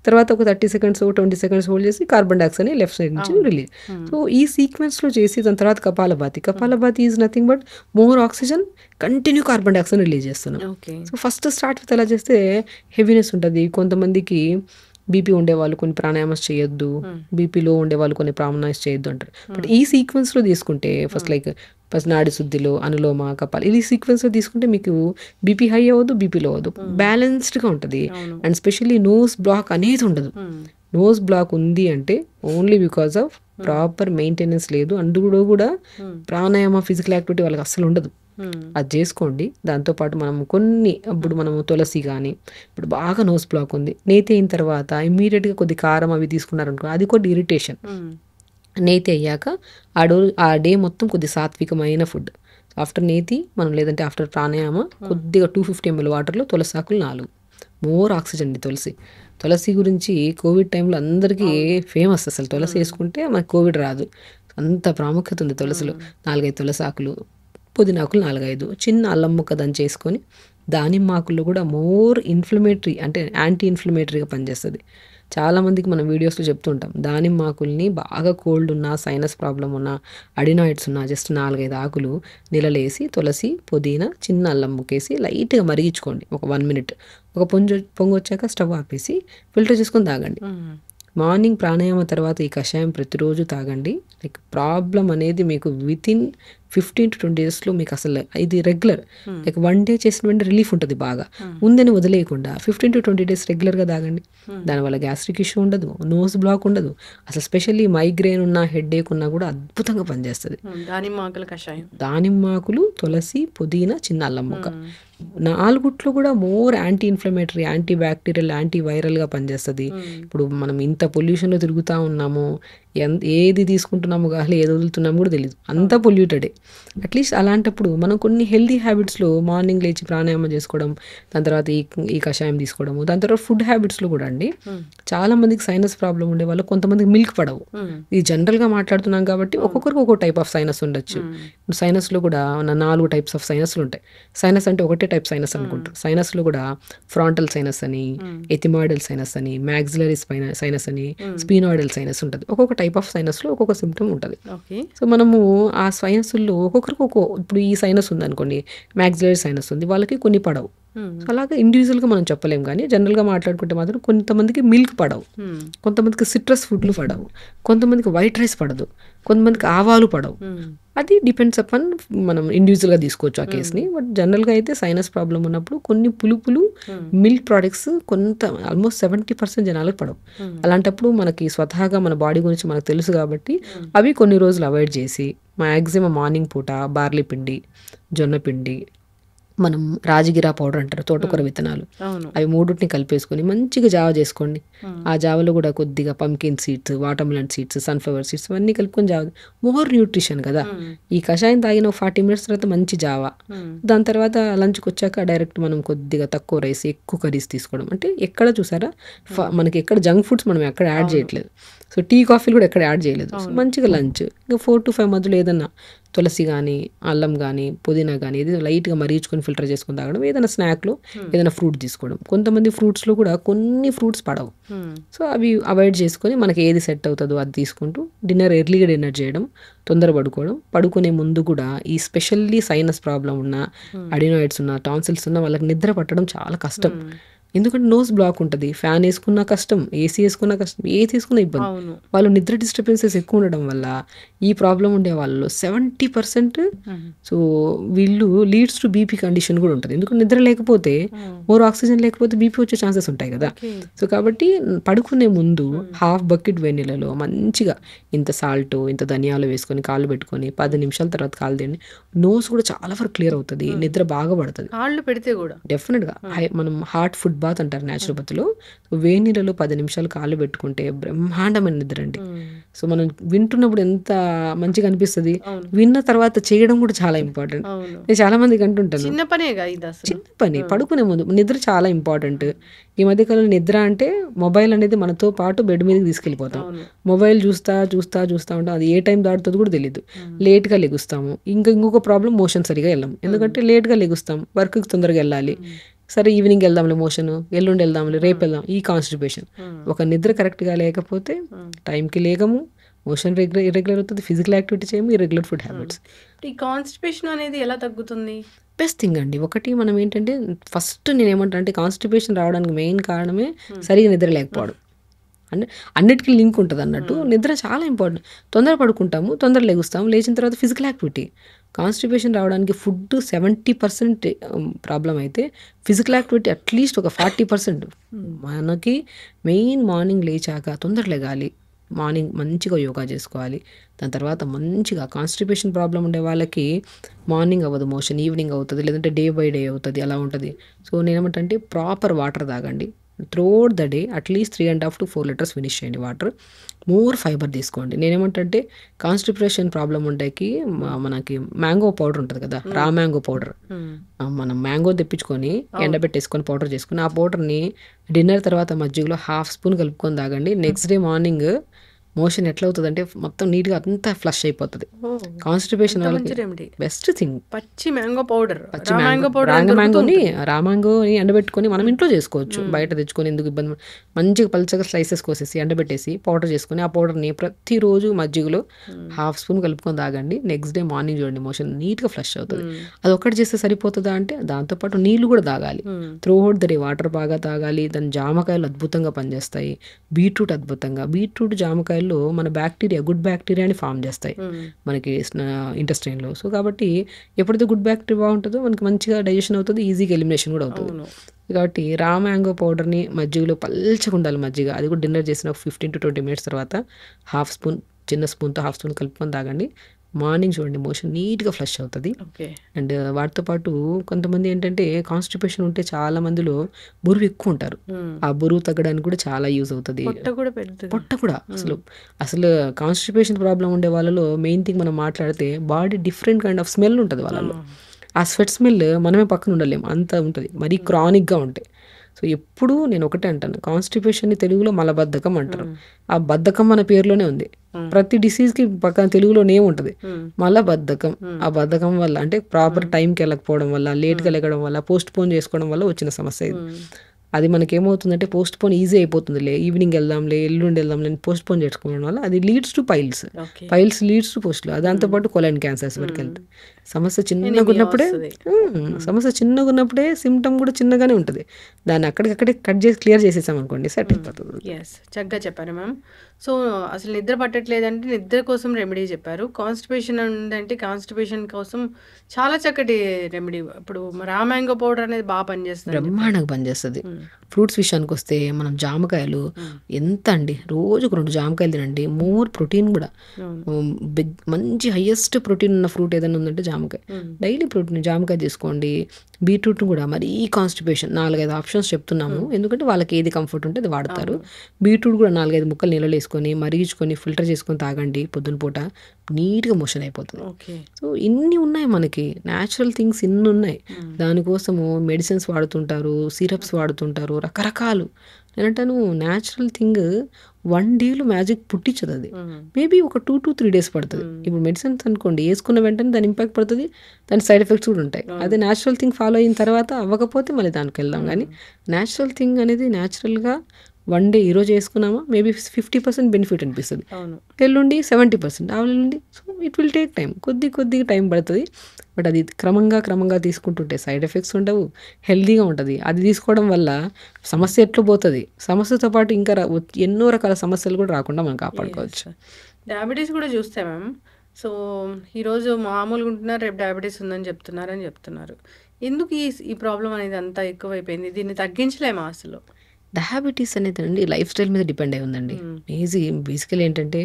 తర్వాత ఒక 30 సెకండ్స్ 20 సెకండ్స్ హోల్డ్ చేసి కార్బన్ డైఆక్సైడ్ లెఫ్ట్ సైడ్ నుంచి రిలీజ్. సో ఈ సీక్వెన్స్ లో చేసి దాని తర్వాత kapalbhati is nothing but more oxygen, continue carbon dioxide release చేస్తున్నాం. సో ఫస్ట్ స్టార్ట్ విత్ అలా చేస్తే హెవీనెస్ ఉంటుంది. కొంతమందికి బీపీ ఉండేవాళ్ళు కొన్ని ప్రాణాయామస్ చేయొద్దు, బీపీలో ఉండేవాళ్ళు కొన్ని ప్రాణాయామస్ చేయొద్దు అంటారు. బట్ ఈ సీక్వెన్స్ లో తీసుకుంటే ఫస్ట్ నాడి శుద్ధిలో అనులోమ కపాలి, ఈ సీక్వెన్స్ లో తీసుకుంటే మీకు బీపీ హై అవ్వదు, బీపీ లో అవ్వదు, బ్యాలెన్స్డ్ గా ఉంటుంది. అండ్ స్పెషల్లీ నోస్ బ్లాక్ అనేది ఉండదు. నోస్ బ్లాక్ ఉంది అంటే only because of proper maintenance లేదు. అందులో కూడా ప్రాణాయామ ఫిజికల్ యాక్టివిటీ వాళ్ళకి అస్సలు ఉండదు. అది చేసుకోండి. దాంతోపాటు ఇప్పుడు మనము తులసి కానీ, ఇప్పుడు బాగా నోస్ బ్లాక్ ఉంది, నేతి అయిన తర్వాత ఇమ్మీడియట్గా కొద్ది కారం అవి తీసుకున్నారనుకో, అది కొద్ది ఇరిటేషన్. నేతి అయ్యాక ఆ డే మొత్తం కొద్ది సాత్వికమైన ఫుడ్. ఆఫ్టర్ నేతి మనం లేదంటే ఆఫ్టర్ ప్రాణాయామ కొద్దిగా 250 ml వాటర్లో తులసి ఆకులు 4. మోర్ ఆక్సిజన్ అండి తులసి గురించి కోవిడ్ టైంలో అందరికీ ఫేమస్. అసలు తులసి వేసుకుంటే మనకు కోవిడ్ రాదు, అంత ప్రాముఖ్యత ఉంది తులసిలో. 4-5 తులసి ఆకులు, పుదీనాకులు 4-5, చిన్న అల్లం ముక్క దంచేసుకొని, దానిమ్మ ఆకుల్లో కూడా మోర్ ఇన్ఫ్లమేటరీ అంటే యాంటీ ఇన్ఫ్లమేటరీగా పనిచేస్తుంది. చాలామందికి మనం వీడియోస్లో చెప్తుంటాం, దానిమ్మ ఆకుల్ని బాగా కోల్డ్ ఉన్నా, సైనస్ ప్రాబ్లం ఉన్నా, అడినాయిడ్స్ ఉన్నా జస్ట్ 4-5 ఆకులు నీళ్ళలేసి తులసి పుదీనా చిన్న అల్లం ముక్కేసి లైట్గా మరిగించుకోండి ఒక 1 minute. ఒక పొంగు వచ్చాక స్టవ్ ఆపేసి ఫిల్టర్ చేసుకొని తాగండి. మార్నింగ్ ప్రాణాయామ తర్వాత ఈ కషాయం ప్రతిరోజు తాగండి. లైక్ ప్రాబ్లం అనేది మీకు వితిన్ 15 to 20 days మీకు అసలు ఇది రెగ్యులర్, లైక్ 1 day చేసిన వెంటనే రిలీఫ్ ఉంటుంది. బాగా ఉందని వదిలేయకుండా 15 to 20 days రెగ్యులర్గా తాగండి. దానివల్ల గ్యాస్ట్రిక్ ఇష్యూ ఉండదు, నోస్ బ్లాక్ ఉండదు. అసలు స్పెషల్లీ మైగ్రేన్ ఉన్నా, హెడ్ఏక్ ఉన్నా కూడా అద్భుతంగా పనిచేస్తుంది. దానిమ్మాకులు తులసి పుదీనా చిన్న అల్లం ముక్క 4 కూడా more anti inflammatory, anti bacterial, anti వైరల్గా పనిచేస్తుంది. ఇప్పుడు మనం ఇంత పొల్యూషన్లో తిరుగుతూ ఉన్నాము, ఏది తీసుకుంటున్నాము గాలి ఏది వదులుతున్నాము కూడా తెలియదు, అంతా పొల్యూటెడే. అట్లీస్ట్ అలాంటప్పుడు మనం కొన్ని హెల్తీ హ్యాబిట్స్లో మార్నింగ్ లేచి ప్రాణాయామం చేసుకోవడం, దాని తర్వాత ఈ కషాయం తీసుకోవడము, దాని తర్వాత ఫుడ్ హ్యాబిట్స్లో కూడా అండి. చాలా మందికి సైనస్ ప్రాబ్లం ఉండే వాళ్ళు కొంతమందికి మిల్క్ పడవు. ఇది జనరల్గా మాట్లాడుతున్నాం కాబట్టి ఒక్కొక్కరికి ఒక్కో టైప్ ఆఫ్ సైనస్ ఉండొచ్చు. సైనస్లో కూడా 4 types ఆఫ్ సైనస్లు ఉంటాయి. సైనస్ అంటే ఒకటే టైప్ సైనస్ అనుకుంటారు. సైనస్లో కూడా ఫ్రాంటల్ సైనస్ అని, ఎథిమాయిడల్ సైనస్ అని, మ్యాక్సిలరీ సైనస్ అని, స్పీనాయిడల్ సైనస్ ఉంటుంది. ఒక్కొక్క టైప్ ఆఫ్ సైనస్లో ఒక్కొక్క సిమ్టమ్ ఉంటుంది. సో మనము ఆ సైనస్లో ఒక్కొక్కరికి ఇప్పుడు ఈ సైనస్ ఉంది అనుకోండి, మ్యాక్సిలరీ సైనస్ ఉంది, వాళ్ళకి కొన్ని పడవు. అలాగే ఇండివిజువల్గా మనం చెప్పలేం, కానీ జనరల్గా మాట్లాడుకుంటే మాత్రం కొంతమందికి మిల్క్ పడవు, కొంతమందికి సిట్రస్ ఫుడ్లు పడవు, కొంతమందికి వైట్ రైస్ పడదు, కొంతమందికి ఆవాలు పడవు. అది డిపెండ్స్ అపాన్ మనం ఇండివిజువల్గా తీసుకోవచ్చు ఆ కేసుని. బట్ జనరల్గా అయితే సైనస్ ప్రాబ్లం ఉన్నప్పుడు కొన్ని పులుపులు మిల్క్ ప్రోడక్ట్స్ ఆల్మోస్ట్ 70% జనాలకు పడవు. అలాంటప్పుడు మనకి స్వతహాగా మన బాడీ గురించి మనకు తెలుసు కాబట్టి అవి కొన్ని రోజులు అవాయిడ్ చేసి మ్యాక్సిమం మార్నింగ్ పూట బార్లీ పిండి, జొన్న పిండి, మనం రాజగిరా పౌడర్ అంటారు, తోటకూర విత్తనాలు, అవి 3 కలిపేసుకొని మంచిగా జావ చేసుకోండి. ఆ జావలో కూడా కొద్దిగా pumpkin seeds, watermelon seeds, sunflower seeds అన్నీ కలుపుకొని జావ, మోర్ న్యూట్రిషన్ కదా. ఈ కషాయం తాగిన 40 minutes తర్వాత మంచి జావ. దాని తర్వాత లంచ్కి వచ్చాక డైరెక్ట్ మనం కొద్దిగా తక్కువ రైస్, ఎక్కువ కర్రీస్ తీసుకోవడం. అంటే ఎక్కడ చూసారా మనకి ఎక్కడ జంక్ ఫుడ్స్ మనం ఎక్కడ యాడ్ చేయట్లేదు. సో టీ కాఫీలు కూడా ఎక్కడ యాడ్ చేయలేదు. సో మంచిగా లంచ్, ఇంకా 4 to 5 మధ్యలో ఏదన్నా తులసి కానీ, అల్లం కానీ, పుదీనా కానీ ఇది లైట్గా మరిగించుకొని ఫిల్టర్ చేసుకొని తాగడం, ఏదైనా స్నాక్లో ఏదైనా ఫ్రూట్ తీసుకోవడం. కొంతమంది ఫ్రూట్స్లో కూడా కొన్ని ఫ్రూట్స్ పడవు, సో అవి అవాయిడ్ చేసుకొని మనకి ఏది సెట్ అవుతుందో అది తీసుకుంటూ ఎర్లీగా డిన్నర్ చేయడం, తొందర పడుకోవడం. పడుకునే ముందు కూడా ఈ స్పెషల్లీ సైనస్ ప్రాబ్లం ఉన్న, అడినాయిడ్స్ ఉన్న, టాన్సిల్స్ ఉన్న వాళ్ళకి నిద్ర పట్టడం చాలా కష్టం. ఎందుకంటే నోస్ బ్లాక్ ఉంటుంది, ఫ్యాన్ వేసుకున్నా కష్టం, ఏసీ వేసుకున్నా కష్టం, ఏది తీసుకున్నా ఇబ్బంది. వాళ్ళు నిద్ర డిస్టర్బెన్సెస్ ఎక్కువ ఉండడం వల్ల ఈ ప్రాబ్లం ఉండే వాళ్ళలో 70% సో వీళ్ళు లీడ్స్ టు బీపీ కండిషన్ కూడా ఉంటుంది. ఎందుకంటే నిద్ర లేకపోతే, మోర్ ఆక్సిజన్ లేకపోతే బీపీ వచ్చే ఛాన్సెస్ ఉంటాయి కదా. సో కాబట్టి పడుకునే ముందు హాఫ్ బకెట్ వేడినీళ్ళలో మంచిగా ఇంత సాల్ట్, ఇంత ధనియాలు వేసుకొని కాళ్ళు పెట్టుకొని 10 నిమిషాల తర్వాత కాళ్ళు తిండి, నోస్ కూడా చాలా వరకు క్లియర్ అవుతుంది, నిద్ర బాగా పడుతుంది. కాళ్ళు పెడితే కూడా డెఫినెట్గా మనం హాట్ ఫుడ్ బాత్ అంటారు న్యాచురోపతిలో. వేడి నీళ్ళలో 10 నిమిషాలు కాళ్ళు పెట్టుకుంటే బ్రహ్మాండమైన నిద్ర అండి. సో మనం వింటున్నప్పుడు ఎంత మంచిగా అనిపిస్తుంది, విన్న తర్వాత చేయడం కూడా చాలా ఇంపార్టెంట్. నేను చాలా మందికి అంటుంటాను, చిన్న పనేగా ఇది, అసలు చిన్న పని. పడుకునే ముందు నిద్ర చాలా ఇంపార్టెంట్. ఈ మధ్యకాలంలో నిద్ర అంటే మొబైల్ అనేది మనతో పాటు బెడ్ మీదకి తీసుకెళ్ళిపోతాం. మొబైల్ చూస్తా ఉంటాం, అది ఏ టైం దాటుతుందో కూడా తెలియదు. లేట్గా లెగుస్తాము. ఇంకొక ప్రాబ్లం, మోషన్ సరిగా వెళ్ళాం. ఎందుకంటే లేట్గా లెగుస్తాం, వర్క్కి తొందరగా వెళ్ళాలి. సరే ఈవినింగ్ వెళ్దాంలే, మోషన్ ఎల్లుండి వెళ్దాంలే, రేపు వెళ్దాం, ఈ కాన్స్టిపేషన్. ఒక నిద్ర కరెక్ట్గా లేకపోతే టైంకి లేకము, మోషన్ ఇర్రెగ్యులర్ అవుతుంది, ఫిజికల్ యాక్టివిటీ చేయము, ఇర్రెగ్యులర్ ఫుడ్ హ్యాబిట్స్. ఈ కాన్స్టిపేషన్ అనేది ఎలా తగ్గుతుంది? బెస్ట్ థింగ్ అండి. ఒకటి మనం ఏంటంటే ఫస్ట్ నేను ఏమంటా అంటే కాన్స్టిపేషన్ రావడానికి మెయిన్ కారణమే సరిగా నిద్ర లేకపోవడం. అంటే అన్నిటికీ లింక్ ఉంటుంది అన్నట్టు. నిద్ర చాలా ఇంపార్టెంట్. తొందర పడుకుంటాము, తొందర లెగుస్తాము, లేచిన తర్వాత ఫిజికల్ యాక్టివిటీ. కాన్స్టిపేషన్ రావడానికి ఫుడ్ 70% ప్రాబ్లం అయితే ఫిజికల్ యాక్టివిటీ అట్లీస్ట్ ఒక 40%. మనకి మెయిన్ మార్నింగ్ లేచాక తొందర లెగాలి, మార్నింగ్ మంచిగా యోగా చేసుకోవాలి. దాని తర్వాత మంచిగా కాన్స్టిపేషన్ ప్రాబ్లం ఉండే వాళ్ళకి మార్నింగ్ అవ్వదు మోషన్, ఈవినింగ్ అవుతుంది, లేదంటే డే బై డే అవుతుంది, అలా ఉంటుంది. సో నేనేమంటే ప్రాపర్ వాటర్ తాగండి. Throughout the day at least 3.5 to 4 liters finish చేయండి వాటర్. మోర్ ఫైబర్ తీసుకోండి. నేనేమంటే కాన్స్టిపేషన్ ప్రాబ్లం ఉండేకి మనకి మ్యాంగో పౌడర్ ఉంటుంది కదా, రా మ్యాంగో పౌడర్. మనం మ్యాంగో తెప్పించుకొని ఎండబెట్టేసుకొని పౌడర్ చేసుకొని ఆ పౌడర్ని డిన్నర్ తర్వాత మజ్జిగలో 1/2 స్పూన్ కలుపుకొని తాగండి. నెక్స్ట్ డే మార్నింగ్ మోషన్ ఎట్లా అవుతుంది అంటే మొత్తం నీట్గా అంతా ఫ్లష్ అయిపోతుంది. కాన్స్టిపేషన్ వాళ్ళకి బెస్ట్ థింగ్ పచ్చి మ్యాంగో పౌడర్. రామాంగోని ఎండబెట్టుకొని మనం ఇంట్లో చేసుకోవచ్చు, బయట తెచ్చుకొని ఎందుకు ఇబ్బంది. మంచిగా పల్చగా స్లైసెస్ కోసేసి ఎండబెట్టేసి పౌడర్ చేసుకొని ఆ పౌడర్ని ప్రతిరోజు మజ్జిగలో 1/2 స్పూన్ కలుపుకొని తాగండి. నెక్స్ట్ డే మార్నింగ్ చూడండి మోషన్ నీట్గా ఫ్లష్ అవుతుంది. అది ఒక్కటి చేస్తే సరిపోతుందా అంటే దాంతోపాటు నీళ్లు కూడా తాగాలి. త్రూఅవుట్ ద డే వాటర్ బాగా తాగాలి. దాని జామకాయలు అద్భుతంగా పనిచేస్తాయి, బీట్రూట్ అద్భుతంగా. బీట్రూట్ జామకాయలు మన బ్యాక్టీరియా, గుడ్ బ్యాక్టీరియాని ఫామ్ చేస్తాయి మనకి ఇంటెస్టైన్లో. సో కాబట్టి ఎప్పుడైతే గుడ్ బ్యాక్టీరియా బాగుంటుందో మనకి మంచిగా డైజెషన్ అవుతుంది, ఈజీగా ఎలిమినేషన్ కూడా అవుతుంది. కాబట్టి రా మ్యాంగో పౌడర్ని మజ్జిగలో పల్చగా ఉండాలి మజ్జిగ. అది కూడా డిన్నర్ చేసిన 15 to 20 minutes తర్వాత 1/2 స్పూన్, చిన్న స్పూన్తో 1/2 స్పూన్ కలుపుకొని తాగండి. మార్నింగ్ చూడండి మోషన్ నీట్గా ఫ్లష్ అవుతుంది. అండ్ వాటితో పాటు కొంతమంది ఏంటంటే కాన్స్టిపేషన్ ఉంటే చాలా మందిలో బరువు ఎక్కువ ఉంటారు. ఆ బరువు తగ్గడానికి కూడా చాలా యూజ్ అవుతుంది. పొట్ట కూడా అసలు కాన్స్టిపేషన్ ప్రాబ్లం ఉండే వాళ్ళలో మెయిన్ థింగ్ మనం మాట్లాడితే body different kind of smell ఉంటుంది వాళ్ళలో. ఆ స్వెట్ స్మెల్ మనమే పక్కన ఉండలేము, అంత ఉంటుంది, మరీ క్రానిక్గా ఉంటాయి. సో ఎప్పుడు నేను ఒకటే అంటాను, కాన్స్టిపేషన్ని తెలుగులో మలబద్ధకం అంటారు. ఆ బద్ధకం మన పేరులోనే ఉంది. ప్రతి డిసీజ్కి పక్కన తెలుగులో నేమ్ ఉంటుంది, మలబద్ధకం. ఆ బద్ధకం వల్ల అంటే ప్రాపర్ టైంకి వెళ్ళకపోవడం వల్ల, లేట్గా లెగడం వల్ల, పోస్ట్ పోన్ చేసుకోవడం వల్ల వచ్చిన సమస్య ఇది. అది మనకేమవుతుందంటే పోస్ట్ పోన్ ఈజీ అయిపోతుందిలే, ఈవినింగ్ వెళ్దాంలే, ఎల్లుండి వెళ్దాంలే పోస్ట్ పోన్ చేసుకోవడం వల్ల అది leads to piles leads to పోస్ట్లు, దాంతోపాటు కొలైన్ క్యాన్సర్స్ వరకు వెళ్తాయి. సమస్య చిన్నగా ఉన్నప్పుడే సిమ్టమ్ కూడా చిన్నగానే ఉంటుంది. దాన్ని అక్కడికక్కడే కట్ చేసి క్లియర్ చేసేసాం అనుకోండి, సెట్ అయిపోతుంది. చక్కగా చెప్పారు మ్యామ్. సో అసలు నిద్ర పట్టట్లేదంటే నిద్ర కోసం రెమెడీ చెప్పారు. కాన్స్టిపేషన్ ఉందంటే కాన్స్టిపేషన్ కోసం చాలా చక్కటి రెమెడీ. ఇప్పుడు రా మ్యాంగో పౌడర్ అనేది బాగా పనిచేస్తుంది, బ్రహ్మాండంగా పనిచేస్తుంది. ఫ్రూట్స్ విషయానికి వస్తే మనం జామకాయలు ఎంత అండి, రోజుకు 2 జామకాయలు తినండి. మోర్ ప్రోటీన్ కూడా, మంచి హైయెస్ట్ ప్రోటీన్ ఉన్న ఫ్రూట్ ఏదైనా ఉందంటే జామకాయ. డైలీ ప్రోటీన్ జామకాయ తీసుకోండి. బీట్రూట్ కూడా మరీ కాన్స్టిపేషన్ 4-5 ఆప్షన్స్ చెప్తున్నాము, ఎందుకంటే వాళ్ళకి ఏది కంఫర్ట్ ఉంటే అది వాడతారు. బీట్రూట్ కూడా 4-5 ముక్కలు నీళ్ళలో చేసుకొని మరిగించుకొని ఫిల్టర్ చేసుకొని తాగండి పొద్దున పూట, నీట్గా మోషన్ అయిపోతుంది. ఓకే. సో ఇన్ని ఉన్నాయి మనకి, న్యాచురల్ థింగ్స్ ఇన్ని ఉన్నాయి. దానికోసము మెడిసిన్స్ వాడుతుంటారు, సిరప్స్ వాడుతుంటారు, రకరకాలు. నేనంటాను న్యాచురల్ థింగ్ 1 డేలో మ్యాజిక్ పుట్టించదు. అది మేబీ ఒక 2 to 3 డేస్ పడుతుంది. ఇప్పుడు మెడిసిన్స్ అనుకోండి, వేసుకున్న వెంటనే దాని ఇంపాక్ట్ పడుతుంది, దాని సైడ్ ఎఫెక్ట్స్ కూడా ఉంటాయి. అదే న్యాచురల్ థింగ్ ఫాలో అయిన తర్వాత అవ్వకపోతే మళ్ళీ దానికి వెళ్దాం. కానీ న్యాచురల్ థింగ్ అనేది న్యాచురల్గా 1 డే ఈరోజు వేసుకున్నామా మేబీ 50% బెనిఫిట్ అనిపిస్తుంది, ఎల్లుండి 70%, ఆవులుండి. So it will take time, కొద్దిగా టైం పడుతుంది. బట్ అది క్రమంగా తీసుకుంటుంటే సైడ్ ఎఫెక్ట్స్ ఉండవు, హెల్దీగా ఉంటుంది. అది తీసుకోవడం వల్ల సమస్య ఎట్లా పోతుంది, సమస్యతో పాటు ఇంకా ఎన్నో రకాల సమస్యలు కూడా రాకుండా మనం కాపాడుకోవచ్చు. డయాబెటీస్ కూడా చూస్తే మ్యామ్, సో ఈరోజు మామూలుగా ఉంటున్నారు, రేపు డయాబెటీస్ ఉందని చెప్తున్నారు. ఎందుకు ఈ ప్రాబ్లం అనేది అంత ఎక్కువైపోయింది? దీన్ని తగ్గించలేమా అసలు? డయాబెటీస్ అనేది అండి లైఫ్ స్టైల్ మీద డిపెండ్ అయి ఉందండి. బేసికలీ ఏంటంటే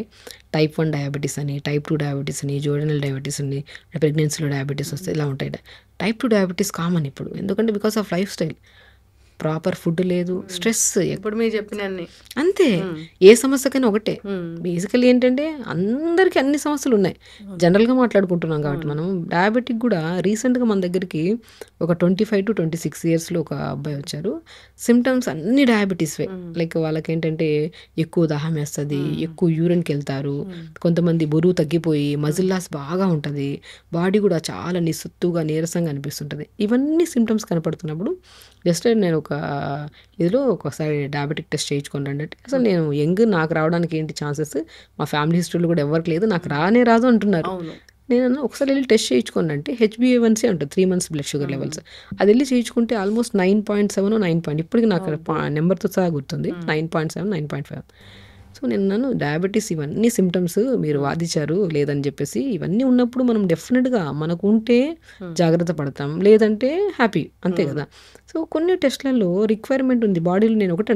టైప్ 1 డయాబెటీస్ అని, టైప్ 2 డయాబెటీస్ అని, జోడనల్ డయాబెటీస్ అని, ప్రెగ్నెన్సీలో డయాబెటీస్ వస్తే ఇలా ఉంటాయి. టైప్ 2 డయాబెటీస్ కామన్ ఇప్పుడు, ఎందుకంటే because of life style. Proper food లేదు, స్ట్రెస్, ఇప్పుడు మీరు చెప్పిన అంతే. ఏ సమస్యకైనా ఒకటే. బేసికలీ ఏంటంటే అందరికీ అన్ని సమస్యలు ఉన్నాయి. జనరల్గా మాట్లాడుకుంటున్నాం కాబట్టి మనం డయాబెటిక్ కూడా రీసెంట్గా మన దగ్గరికి ఒక 25 to 26 ఇయర్స్లో ఒక అబ్బాయి వచ్చారు. సిమ్టమ్స్ అన్ని డయాబెటీస్వే. లైక్ వాళ్ళకి ఏంటంటే ఎక్కువ దాహం వేస్తుంది, ఎక్కువ యూరిన్కి వెళ్తారు, కొంతమంది బరువు తగ్గిపోయి మజిల్ లాస్ బాగా ఉంటుంది, బాడీ కూడా చాలా నిస్సత్తుగా నీరసంగా అనిపిస్తుంటుంది. ఇవన్నీ సిమ్టమ్స్ కనపడుతున్నప్పుడు జస్ట్ నేను ఒక ఇదిలో ఒకసారి డయాబెటిక్ టెస్ట్ చేయించుకోండి అంటే, అసలు నేను యంగ్, నాకు రావడానికి ఏంటి ఛాన్సెస్, మా ఫ్యామిలీ హిస్టరీలో కూడా ఎవరికి లేదు, నాకు రాదు అంటున్నారు. నేను ఒకసారి వెళ్ళి టెస్ట్ చేయించుకోండి అంటే HbA1c ఉంటుంది, 3 months బ్లడ్ షుగర్ లెవెల్స్. అది వెళ్ళి చేయించుకుంటే ఆల్మోస్ట్ 9.7 9 ఇప్పటికి నాకు నెంబర్తో సహా గుర్తుంది, 9.7 9.5. సో నేను డయాబెటీస్ ఇవన్నీ సిమ్టమ్స్ మీరు వాదించారు లేదని చెప్పేసి, ఇవన్నీ ఉన్నప్పుడు మనం డెఫినెట్గా మనకు ఉంటే జాగ్రత్త పడతాం, లేదంటే హ్యాపీ, అంతే కదా. సో కొన్ని టెస్ట్లలో రిక్వైర్మెంట్ ఉంది బాడీలో. నేను ఒకటే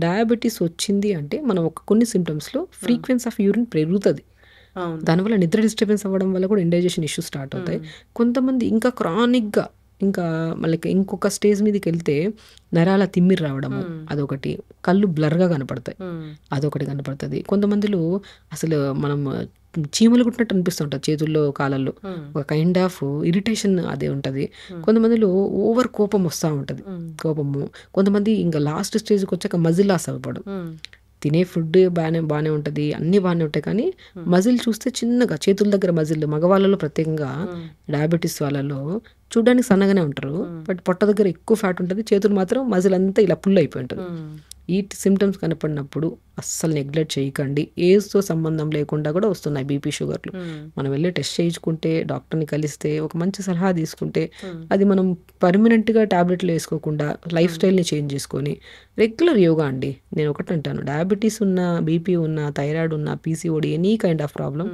డయాబెటీస్ వచ్చింది అంటే మనం కొన్ని సిమ్టమ్స్లో ఫ్రీక్వెన్సీ ఆఫ్ యూరిన్ పెరుగుతుంది, దానివల్ల నిద్ర డిస్టర్బెన్స్ అవ్వడం వల్ల కూడా ఇండైజెషన్ ఇష్యూస్ స్టార్ట్ అవుతాయి. కొంతమంది ఇంకా క్రానిక్గా, ఇంకా మళ్ళీ ఇంకొక స్టేజ్ మీదకి వెళ్తే నరాల తిమ్మిరి రావడము అదొకటి, కళ్ళు బ్లర్గా కనపడతాయి అదొకటి కనపడుతుంది. కొంతమందిలో అసలు మనం చీమలు కుట్టినట్టు అనిపిస్తుంటుంది చేతుల్లో కాళ్ళల్లో, ఒక కైండ్ ఆఫ్ ఇరిటేషన్ అదే ఉంటుంది. కొంతమందిలో ఓవర్ కోపం వస్తూ ఉంటుంది, కోపము. కొంతమంది ఇంకా లాస్ట్ స్టేజ్కి వచ్చాక మజిల్ లాస్ అవ్వడం, తినే ఫుడ్ బాగానే ఉంటుంది, అన్నీ బాగానే ఉంటాయి, కానీ మజిల్ చూస్తే చిన్నగా, చేతుల దగ్గర మజిల్ మగవాళ్ళలో ప్రత్యేకంగా డయాబెటీస్ వాళ్ళలో చూడడానికి సన్నగానే ఉంటారు, బట్ పొట్ట దగ్గర ఎక్కువ ఫ్యాట్ ఉంటుంది, చేతులు మాత్రం మజిల్ అంతా ఇలా పుల్ అయిపోయి ఉంటుంది. ఈ సిమ్టమ్స్ కనపడినప్పుడు అస్సలు నెగ్లెక్ట్ చేయకండి. ఏజ్తో సంబంధం లేకుండా కూడా వస్తున్నాయి బీపీ, షుగర్లు. మనం వెళ్ళి టెస్ట్ చేయించుకుంటే, డాక్టర్ని కలిస్తే, ఒక మంచి సలహా తీసుకుంటే, అది మనం పర్మనెంట్గా టాబ్లెట్లు వేసుకోకుండా లైఫ్ స్టైల్ని చేంజ్ చేసుకొని రెగ్యులర్ యోగా అండి. నేను ఒకటి అంటాను, డయాబెటీస్ ఉన్న, బీపీ ఉన్న, థైరాయిడ్ ఉన్న, PCOD, any kind of problem,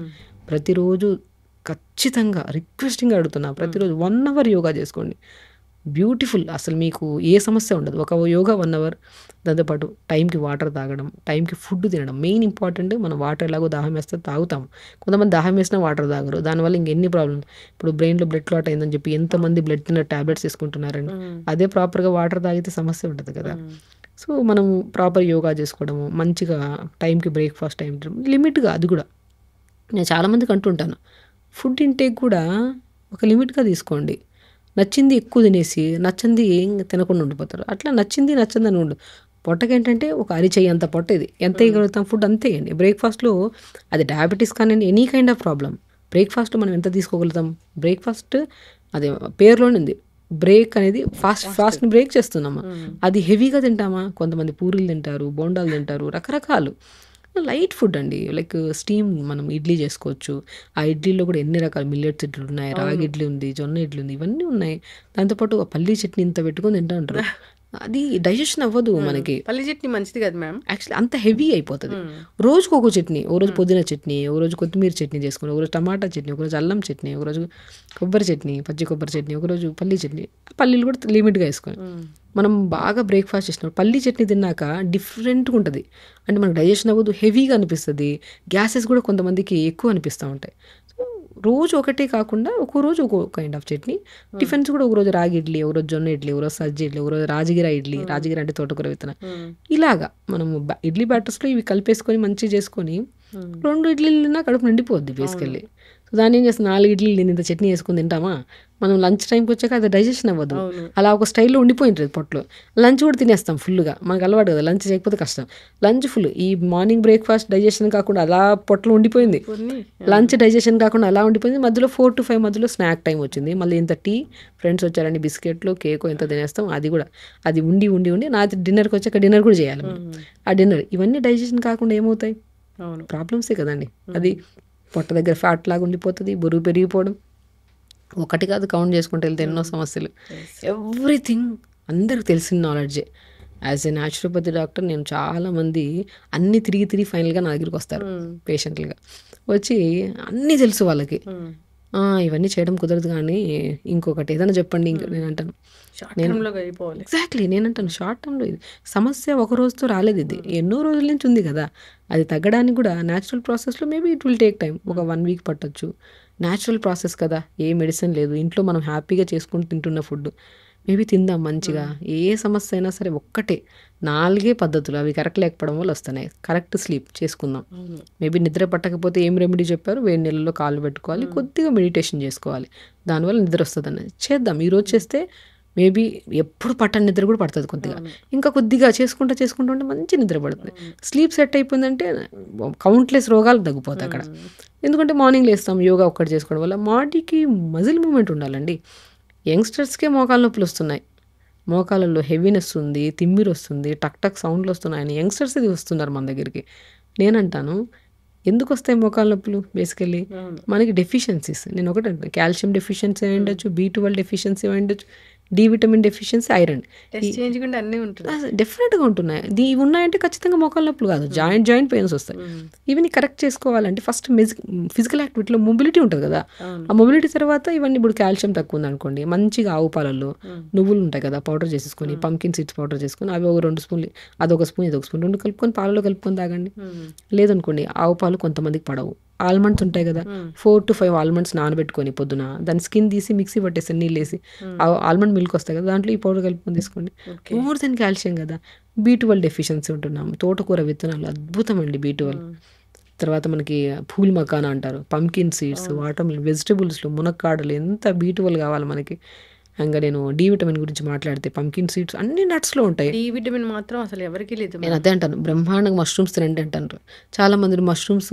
ప్రతిరోజు ఖచ్చితంగా రిక్వెస్టింగ్ అడుగుతున్నా, ప్రతిరోజు 1 hour యోగా చేసుకోండి. బ్యూటిఫుల్, అసలు మీకు ఏ సమస్య ఉండదు. ఒక యోగా 1 hour, దాంతోపాటు టైంకి వాటర్ తాగడం, టైంకి ఫుడ్ తినడం. మెయిన్ ఇంపార్టెంట్, మనం వాటర్ ఎలాగో దాహం వేస్తే తాగుతాం, కొంతమంది దాహం వేసినా వాటర్ తాగరు, దానివల్ల ఇంకెన్ని ప్రాబ్లమ్. ఇప్పుడు బ్రెయిన్లో బ్లడ్ క్లాట్ అయిందని చెప్పి ఎంతమంది బ్లడ్ తిన్న టాబ్లెట్స్ తీసుకుంటున్నారండి. అదే ప్రాపర్గా వాటర్ తాగితే సమస్య ఉంటుంది కదా. సో మనం ప్రాపర్ యోగా చేసుకోవడము, మంచిగా టైంకి బ్రేక్ఫాస్ట్, టైం లిమిట్గా, అది కూడా నేను చాలామందికి అంటుంటాను, ఫుడ్ ఇంటేక్ కూడా ఒక లిమిట్గా తీసుకోండి. నచ్చింది ఎక్కువ తినేసి నచ్చింది ఏం తినకుండా ఉండిపోతారు. అట్లా నచ్చింది నచ్చందని ఉండు. పొట్టకి ఏంటంటే ఒక అరిచెయ్యి అంత పొట్ట, ఇది ఎంత వేయగలుగుతాం ఫుడ్ అంతే వేయండి. బ్రేక్ఫాస్ట్లో అది డయాబెటీస్ కానీ any kind of problem, breakfast మనం ఎంత తీసుకోగలుగుతాం. బ్రేక్ఫాస్ట్ అదే పేరులోనే ఉంది, బ్రేక్ అనేది ఫాస్ట్ని బ్రేక్ చేస్తున్నామా, అది హెవీగా తింటామా. కొంతమంది పూరీలు తింటారు, బోండాలు తింటారు, రకరకాలు. లైట్ ఫుడ్ అండి, లైక్ స్టీమ్ మనం ఇడ్లీ చేసుకోవచ్చు. ఆ ఇడ్లీలో కూడా ఎన్ని రకాల మిల్లెట్స్ ఇడ్లీ ఉన్నాయి, రాగి ఇడ్లీ ఉంది, జొన్న ఇడ్లీ ఉంది, ఇవన్నీ ఉన్నాయి. దాంతోపాటు పల్లీ చట్నీ ఇంత పెట్టుకొని తింటా ఉంటారు, అది డైజెషన్ అవ్వదు మనకి. పల్లి చట్నీ మంచిది కదా మ్యామ్, యాక్చువల్లీ అంత హెవీ అయిపోతుంది. రోజుకు ఒక చట్నీ, ఓ రోజు పుదీనా చట్నీ, ఓ రోజు కొత్తిమీర చట్నీ చేసుకుని, ఒకరోజు టమాటా చట్నీ, ఒకరోజు అల్లం చట్నీ, ఒకరోజు కొబ్బరి చట్నీ, పచ్చి కొబ్బరి చట్నీ, ఒకరోజు పల్లీ చట్నీ. పల్లీలు కూడా లిమిట్గా వేసుకొని మనం బాగా బ్రేక్ఫాస్ట్ చేసినప్పుడు పల్లీ చట్నీ తిన్నాక డిఫరెంట్గా ఉంటుంది. అంటే మనకు డైజెషన్ అవ్వదు, హెవీగా అనిపిస్తుంది, గ్యాసెస్ కూడా కొంతమందికి ఎక్కువ అనిపిస్తూ ఉంటాయి. రోజు ఒకటే కాకుండా ఒక్కో రోజు ఒక్కో కైండ్ ఆఫ్ చట్నీ. టిఫిన్స్ కూడా ఒక రోజు రాగి ఇడ్లీ, ఒక రోజు జొన్న ఇడ్లీ, ఒక రోజు సజ్జ ఇడ్లీ, ఒక రోజు రాజగిర ఇడ్లీ, రాజగిర అంటే తోటకూర విత్తనం. ఇలాగా మనము ఇడ్లీ బ్యాటర్స్లో ఇవి కలిపేసుకొని మంచిగా చేసుకొని 2 ఇడ్లీలు తిన్నా కడుపు నిండిపోద్ది బేసికల్లీ. సో దాన్ని ఏం చేస్తాం, 4 ఇడ్లీలు తిని ఇంత చట్నీ వేసుకొని తింటామా, మనం లంచ్ టైంకి వచ్చాక అది డైజెషన్ అవ్వదు, అలా ఒక స్టైల్లో ఉండిపోయింటుంది పొట్టలో. లంచ్ కూడా తినేస్తాం ఫుల్గా, మనకు అలవాటు కదా, లంచ్ చేయకపోతే కష్టం. లంచ్ ఫుల్, ఈ మార్నింగ్ బ్రేక్ఫాస్ట్ డైజెషన్ కాకుండా అలా పొట్టలో ఉండిపోయింది, లంచ్ డైజెషన్ కాకుండా అలా ఉండిపోయింది. మధ్యలో 4 to 5 మధ్యలో స్నాక్ టైం వచ్చింది, మళ్ళీ ఇంత టీ, ఫ్రెండ్స్ వచ్చారని బిస్కెట్లు, కేక్ ఎంత తినేస్తాం, అది కూడా అది ఉండి ఉండి ఉండి నా డిన్నర్కి వచ్చాక డిన్నర్ కూడా చేయాలి. ఆ డిన్నర్ ఇవన్నీ డైజెషన్ కాకుండా ఏమవుతాయి, ప్రాబ్లమ్సే కదండి. అది పొట్ట దగ్గర ఫ్యాట్ లాగా ఉండిపోతుంది, బరువు పెరిగిపోవడం, ఒకటి కాదు కౌంట్ చేసుకుంటే వెళ్తే ఎన్నో సమస్యలు. ఎవ్రీథింగ్ అందరికి తెలిసిన నాలెడ్జే. యాజ్ ఎ న్యాచురోపతి డాక్టర్ నేను చాలామంది అన్నీ తిరిగి ఫైనల్గా నా దగ్గరికి వస్తారు పేషెంట్లుగా వచ్చి, అన్నీ తెలుసు వాళ్ళకి, ఇవన్నీ చేయడం కుదరదు కానీ ఇంకొకటి ఏదైనా చెప్పండి. ఇంకా నేను అంటాను ఎగ్జాక్ట్లీ, నేనంటాను షార్ట్ టర్మ్లో ఇది సమస్య ఒక రోజుతో రాలేదు, ఇది ఎన్నో రోజుల నుంచి ఉంది కదా. అది తగ్గడానికి కూడా న్యాచురల్ ప్రాసెస్లో maybe it will take time, ఒక 1 week పట్టొచ్చు. న్యాచురల్ ప్రాసెస్ కదా, ఏ మెడిసిన్ లేదు, ఇంట్లో మనం హ్యాపీగా చేసుకుని తింటున్న ఫుడ్ మేబీ తిందాం మంచిగా. ఏ సమస్య అయినా సరే ఒక్కటే 4 పద్ధతులు, అవి కరెక్ట్ లేకపోవడం వల్ల వస్తున్నాయి. కరెక్ట్ స్లీప్ చేసుకుందాం, మేబీ నిద్ర పట్టకపోతే ఏం రెమెడీ చెప్పారు, వేడి నీళ్ళలో కాళ్ళు పెట్టుకోవాలి, కొద్దిగా మెడిటేషన్ చేసుకోవాలి, దానివల్ల నిద్ర వస్తుంది అనేది చేద్దాం. ఈరోజు చేస్తే మేబీ ఎప్పుడు పట్టని నిద్ర కూడా పడుతుంది కొద్దిగా, ఇంకా కొద్దిగా చేసుకుంటూ ఉంటే మంచి నిద్ర పడుతుంది. స్లీప్ సెట్ అయిపోయిందంటే కౌంట్లెస్ రోగాలు తగ్గిపోతాయి అక్కడ. ఎందుకంటే మార్నింగ్ లేస్తాం, యోగా ఒక్కటి చేసుకోవడం వల్ల బాడీకి మజిల్ మూమెంట్ ఉండాలండి. యంగ్స్టర్స్కే మోకాళ్ళ నొప్పులు వస్తున్నాయి, మోకాళ్ళలో హెవీనెస్ ఉంది, తిమ్మిరి వస్తుంది, టక్ సౌండ్లు వస్తున్నాయని యంగ్స్టర్స్ ఇది వస్తున్నారు మన దగ్గరికి. నేనంటాను ఎందుకు వస్తాయి మోకాళ్ళ నొప్పులు, బేసికల్లీ మనకి డెఫిషియన్సీస్. నేను ఒకటి అంటాను, కాల్షియం డెఫిషియన్సీ అయి ఉండొచ్చు, B12 డెఫిషియన్సీ అయి ఉండొచ్చు, D విటమిన్ డెఫిషియన్సీ, ఐరన్ డెఫినెట్గా ఉంటున్నాయి. ఇవి ఉన్నాయంటే ఖచ్చితంగా మోకాళ్ళ నొప్పులు కాదు, జాయింట్ పెయిన్స్ వస్తాయి. ఇవన్నీ కరెక్ట్ చేసుకోవాలంటే ఫస్ట్ ఫిజికల్ యాక్టివిటీలో మొబిలిటీ ఉంటుంది కదా, ఆ మొబిలిటీ తర్వాత ఇవన్నీ ఇప్పుడు కాల్షియం తక్కువ ఉంది అనుకోండి, మంచిగా ఆవు పాలల్లో నువ్వులు ఉంటాయి కదా పౌడర్ చేసేసుకొని, పంకిన్ సీడ్స్ పౌడర్ చేసుకొని, అవి ఒక 2 స్పూన్లు, అదొక స్పూన్ ఇదొక స్పూన్ 2 కలుపుకొని పాలలో కలుపుకొని తాగండి. లేదనుకోండి ఆవు పాలు కొంతమందికి పడవు, ఆల్మండ్స్ ఉంటాయి కదా, 4 to 5 ఆల్మండ్స్ నానబెట్టుకొని పొద్దున దాని స్కిన్ తీసి మిక్సీ పట్టేసి నీళ్ళు వేసి, ఆల్మండ్ మిల్క్ వస్తాయి కదా, దాంట్లో ఈ పౌడర్ కలుపుకొని తీసుకోండి. మోర్ దెన్ కాల్షియం కదా. B12 డెఫిషియన్సీ ఉంటున్నాము, తోటకూర విత్తనాలు అద్భుతం అండి B12. తర్వాత మనకి పూల్ మకానా అంటారు, పంకిన్ సీడ్స్, వాటర్ మిలన్, వెజిటబుల్స్లో మునక్కాడలు, ఎంత B12 కావాలి మనకి. ఇంకా నేను D విటమిన్ గురించి మాట్లాడితే పంకిన్ సీడ్స్ అన్ని నట్స్లో ఉంటాయి. D విటమిన్ మాత్రం అసలు ఎవరికి లేదు. నేను అదే అంటాను, బ్రహ్మాండంగా మష్రూమ్స్ తినండి అంటారు. చాలా మంది మష్రూమ్స్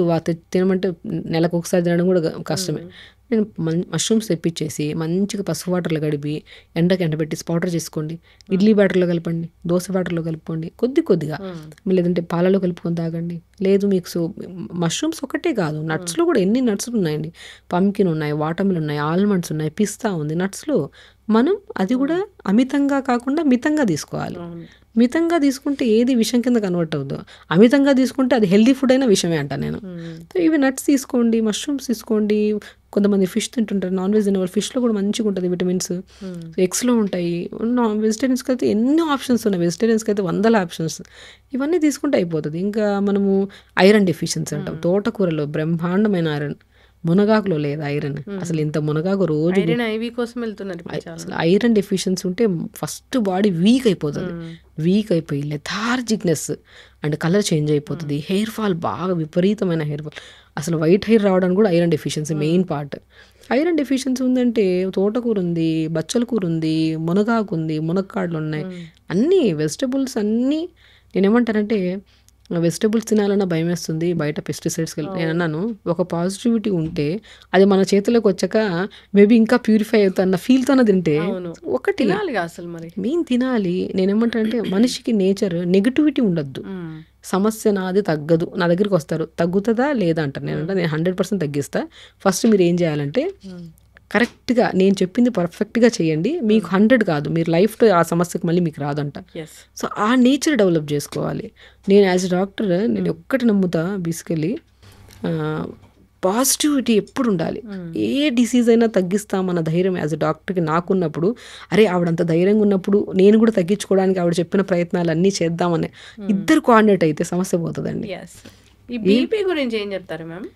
తినమంటే నెలకు ఒకసారి తినడం కూడా కష్టమే. నేను మష్రూమ్స్ తెప్పించేసి మంచిగా పసుపు వాటర్లో గడిపి ఎండబెట్టి పౌడర్ చేసుకోండి, ఇడ్లీ బ్యాటర్లో కలపండి, దోశ బ్యాటర్లో కలుపుకోండి, కొద్దిగా లేదంటే పాలలో కలుపుకొని తాగండి. లేదు మీకు మష్రూమ్స్ ఒకటే కాదు, నట్స్లో కూడా ఎన్ని నట్స్ ఉన్నాయండి, పంకిన్ ఉన్నాయి, వాటర్ మిలన్ ఉన్నాయి, ఆల్మండ్స్ ఉన్నాయి, పిస్తా ఉంది. నట్స్లో మనం అది కూడా అమితంగా కాకుండా మితంగా తీసుకోవాలి. మితంగా తీసుకుంటే ఏది విషం కింద కన్వర్ట్ అవుతుందో, అమితంగా తీసుకుంటే అది హెల్దీ ఫుడ్ అయినా విషమే అంటాను నేను. ఇవి నట్స్ తీసుకోండి, మష్రూమ్స్ తీసుకోండి. కొంతమంది ఫిష్ తింటుంటారు, నాన్ వెజ్ తినేవాళ్ళు, ఫిష్లో కూడా మంచిగా ఉంటుంది విటమిన్స్, ఎగ్స్లో ఉంటాయి. వెజిటేరియన్స్కి అయితే ఎన్నో ఆప్షన్స్ ఉన్నాయి, వెజిటేరియన్స్కి అయితే 100 ఆప్షన్స్. ఇవన్నీ తీసుకుంటే అయిపోతుంది. ఇంకా మనము ఐరన్ డెఫిషియన్సీ అంటాం, తోటకూరలో బ్రహ్మాండమైన ఐరన్, మునగాకులో లేదు ఐరన్. అసలు ఇంత మునగాకు రోజు అసలు ఐరన్ డెఫిషియన్సీ ఉంటే ఫస్ట్ బాడీ వీక్ అయిపోయి లెథార్జిక్నెస్ అండ్ కలర్ చేంజ్ అయిపోతుంది, హెయిర్ ఫాల్ బాగా విపరీతమైన హెయిర్ ఫాల్, అసలు వైట్ హెయిర్ రావడానికి కూడా iron deficiency main part. Iron deficiency ఉందంటే తోటకూర ఉంది, బచ్చల కూర ఉంది, మునగాకు ఉంది, మునక్కాడలు ఉన్నాయి, అన్నీ వెజిటబుల్స్ అన్నీ. నేనేమంటానంటే వెజిటబుల్స్ తినాలన్నా భయం వేస్తుంది, బయట పెస్టిసైడ్స్కి నేను అన్నాను, ఒక పాజిటివిటీ ఉంటే అది మన చేతిలోకి వచ్చాక మేబీ ఇంకా ప్యూరిఫై అవుతున్న ఫీల్తోనే తింటే ఒకటి అసలు మరి మెయిన్ తినాలి. నేనేమంటానంటే మనిషికి నేచర్ నెగిటివిటీ ఉండద్దు, సమస్య నాది తగ్గదు, నా దగ్గరికి వస్తారు తగ్గుతుందా లేదా అంటారు. నేను 100% తగ్గిస్తా. ఫస్ట్ మీరు ఏం చేయాలంటే కరెక్ట్గా నేను చెప్పింది పర్ఫెక్ట్గా చేయండి, మీకు 100 కాదు, మీరు లైఫ్లో ఆ సమస్యకు మళ్ళీ మీకు రాదంట. సో ఆ నేచర్ డెవలప్ చేసుకోవాలి. నేను యాజ్ ఎ డాక్టర్ నేను ఒక్కటి నమ్ముతా, బేసికలీ పాజిటివిటీ ఎప్పుడు ఉండాలి. ఏ డిసీజ్ అయినా తగ్గిస్తామన్న ధైర్యం యాజ్ ఎ డాక్టర్కి నాకున్నప్పుడు, అరే ఆవిడంత ధైర్యంగా ఉన్నప్పుడు నేను కూడా తగ్గించుకోవడానికి ఆవిడ చెప్పిన ప్రయత్నాలు అన్నీ చేద్దామని ఇద్దరు కోఆర్డినేట్ అయితే సమస్య పోతుందండి. ఈ బీపీ గురించి ఏం చెప్తారు మ్యామ్?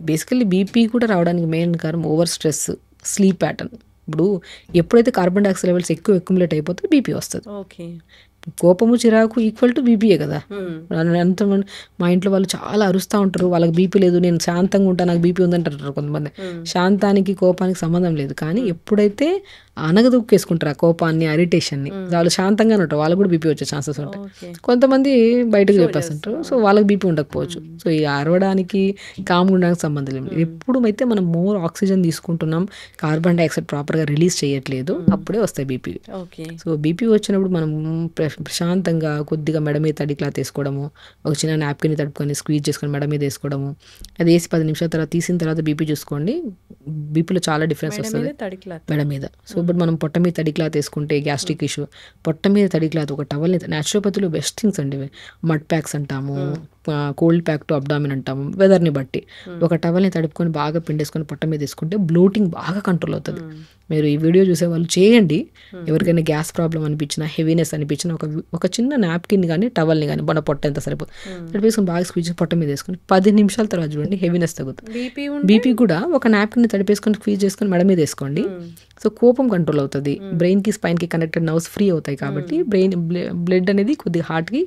బేసికల్లీ బీపీ కూడా రావడానికి మెయిన్ కారణం ఓవర్ స్ట్రెస్, స్లీప్ ప్యాటర్న్. ఇప్పుడు ఎప్పుడైతే కార్బన్ డైఆక్సైడ్ లెవెల్స్ ఎక్కువ అక్యుములేట్ అయిపోతే బీపీ వస్తుంది. ఓకే. కోపము చిరాకు ఈక్వల్ టు బీపీయే కదా. అంత మా ఇంట్లో వాళ్ళు చాలా అరుస్తూ ఉంటారు, వాళ్ళకి బీపీ లేదు, నేను శాంతంగా ఉంటాను నాకు బీపీ ఉందంటారు కొంతమంది. శాంతానికి కోపానికి సంబంధం లేదు, కానీ ఎప్పుడైతే అనగదొక్కేసుకుంటారు ఆ కోపాన్ని, ఇరిటేషన్ని, వాళ్ళు శాంతంగానే ఉంటారు, వాళ్ళకి కూడా బీపీ వచ్చే ఛాన్సెస్ ఉంటాయి. కొంతమంది బయటకు చెప్పేస్తుంటారు, సో వాళ్ళకి బీపీ ఉండకపోవచ్చు. సో ఈ అరవడానికి కామ్ ఉండడానికి సంబంధం లేదు. ఎప్పుడు అయితే మనం మోర్ ఆక్సిజన్ తీసుకుంటున్నాం, కార్బన్ డైఆక్సైడ్ ప్రాపర్గా రిలీజ్ చేయట్లేదు, అప్పుడే వస్తాయి బీపీ. సో బీపీ వచ్చినప్పుడు మనం ప్రశాంతంగా కొద్దిగా మెడ మీద తడి క్లాత్ వేసుకోవడము, ఒక చిన్న నాప్కిన్ తడుపుకొని స్క్వీజ్ చేసుకొని మెడ మీద వేసుకోవడము, అది వేసి 10 నిమిషాల తర్వాత తీసిన తర్వాత బీపీ చూసుకోండి. బీపీలో చాలా డిఫరెన్స్ వస్తుంది మెడ మీద. సో ఇప్పుడు మనం పొట్ట మీద తడి క్లాత్ వేసుకుంటే గ్యాస్ట్రిక్ ఇష్యూ, పొట్ట మీద తడి క్లాత్, ఒక టవల్ని, న్యాచురోపతిలో బెస్ట్ థింగ్స్ అండి మడ్ ప్యాక్స్ అంటాము, కోల్డ్ ప్యాక్ టు అబ్డామిన్ అంటాము, వెదర్ని బట్టి. ఒక టవల్ని తడుపుకొని బాగా పిండేసుకొని పొట్ట మీద వేసుకుంటే బ్లోటింగ్ బాగా కంట్రోల్ అవుతుంది. మీరు ఈ వీడియో చూసే వాళ్ళు చేయండి. ఎవరికైనా గ్యాస్ ప్రాబ్లం అనిపించినా, హెవీనెస్ అనిపించినా ఒక చిన్న నాప్కిన్ కానీ టవల్ని కానీ మన పొట్ట ఎంత సరిపోతుంది తడిపేసుకొని బాగా స్క్వీజ్ పొట్ట మీద వేసుకొని 10 నిమిషాల తర్వాత చూడండి హెవీనెస్ తగ్గుతుంది. బీపీ కూడా ఒక నాప్కిన్ తడిపేసుకొని స్క్వీజ్ చేసుకొని మెడ మీద వేసుకోండి. సో కోపం కంట్రోల్ అవుతుంది, బ్రెయిన్కి స్పైన్కి కనెక్టెడ్ నర్వ్స్ ఫ్రీ అవుతాయి, కాబట్టి బ్లడ్ అనేది కొద్దిగా హార్ట్కి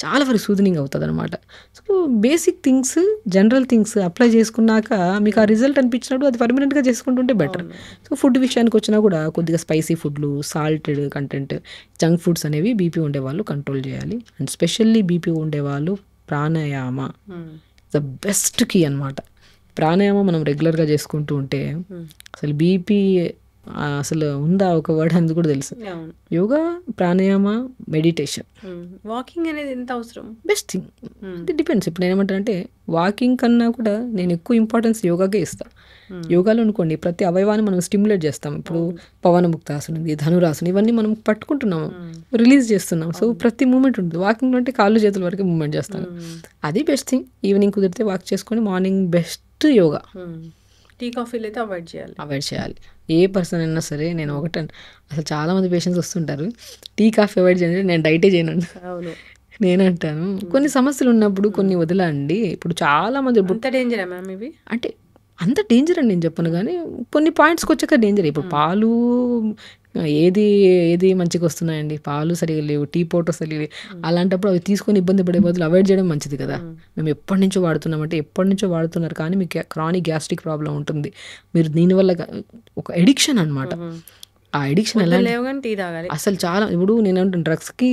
చాలా వరకు సూదనింగ్ అవుతుంది అనమాట. So basic things, general things apply చేసుకున్నాక మీకు ఆ రిజల్ట్ అనిపించినప్పుడు అది పర్మనెంట్గా చేసుకుంటుంటే బెటర్. సో ఫుడ్ విషయానికి వచ్చినా కూడా కొద్దిగా స్పైసీ ఫుడ్లు, సాల్టెడ్ కంటెంట్, జంక్ ఫుడ్స్ అనేవి బీపీ ఉండేవాళ్ళు కంట్రోల్ చేయాలి. అండ్ స్పెషల్లీ బీపీ ఉండేవాళ్ళు ప్రాణాయామ ద బెస్ట్ కీ అనమాట. ప్రాణాయామం మనం రెగ్యులర్గా చేసుకుంటూ ఉంటే అసలు బీపీ అసలు ఉందా ఒక వర్డ్ అని కూడా తెలుసు. యోగా, ప్రాణాయామ, మెడిటేషన్, వాకింగ్ అనేది ఎంత అవసరం, బెస్ట్ థింగ్. ఇది డిపెండ్స్. ఇప్పుడు నేను ఏమంటానంటే వాకింగ్ కన్నా కూడా నేను ఎక్కువ ఇంపార్టెన్స్ యోగాకే ఇస్తాను. యోగాలో అనుకోండి ప్రతి అవయవాన్ని మనం స్టిమ్యులేట్ చేస్తాం. ఇప్పుడు పవనముక్తాసనం, ధనురాసనం, ఇవన్నీ మనం పట్టుకుంటున్నాము, రిలీజ్ చేస్తున్నాం. సో ప్రతి మూమెంట్ ఉంటుంది. వాకింగ్ అంటే కాళ్ళు చేతుల వరకు మూమెంట్ చేస్తాను, అది బెస్ట్ థింగ్. ఈవినింగ్ కుదిరితే వాక్ చేసుకొని మార్నింగ్ బెస్ట్ యోగా. టీ కాఫీలు అయితే అవాయిడ్ చేయాలి. ఏ పర్సన్ అయినా సరే. నేను ఒకటే, అసలు చాలా మంది పేషెంట్స్ వస్తుంటారు టీ కాఫీ అవాయిడ్ చేయండి, నేను డైటే చేయను. నేనంటాను కొన్ని సమస్యలు ఉన్నప్పుడు కొన్ని వదలండి. ఇప్పుడు చాలా మంది డేంజరా మ్యామ్ ఇవి అంటే అంత డేంజర్ అని నేను చెప్పను, కానీ కొన్ని పాయింట్స్కి వచ్చాక డేంజర్. ఇప్పుడు పాలు ఏది మంచిగా వస్తున్నాయండి, పాలు సరిగా లేవు, టీ పౌడర్ సరిగా లేవు, అలాంటప్పుడు అవి తీసుకొని ఇబ్బంది పడే బదులు అవాయిడ్ చేయడం మంచిది కదా. మేము ఎప్పటి నుంచో వాడుతున్నారు, కానీ మీకు క్రానిక్ గ్యాస్ట్రిక్ ప్రాబ్లం ఉంటుంది. మీరు దీనివల్ల ఒక ఎడిక్షన్ అనమాట. ఆ ఎడిక్షన్ ఎలా అసలు చాలా, ఇప్పుడు నేను అంటాను డ్రగ్స్కి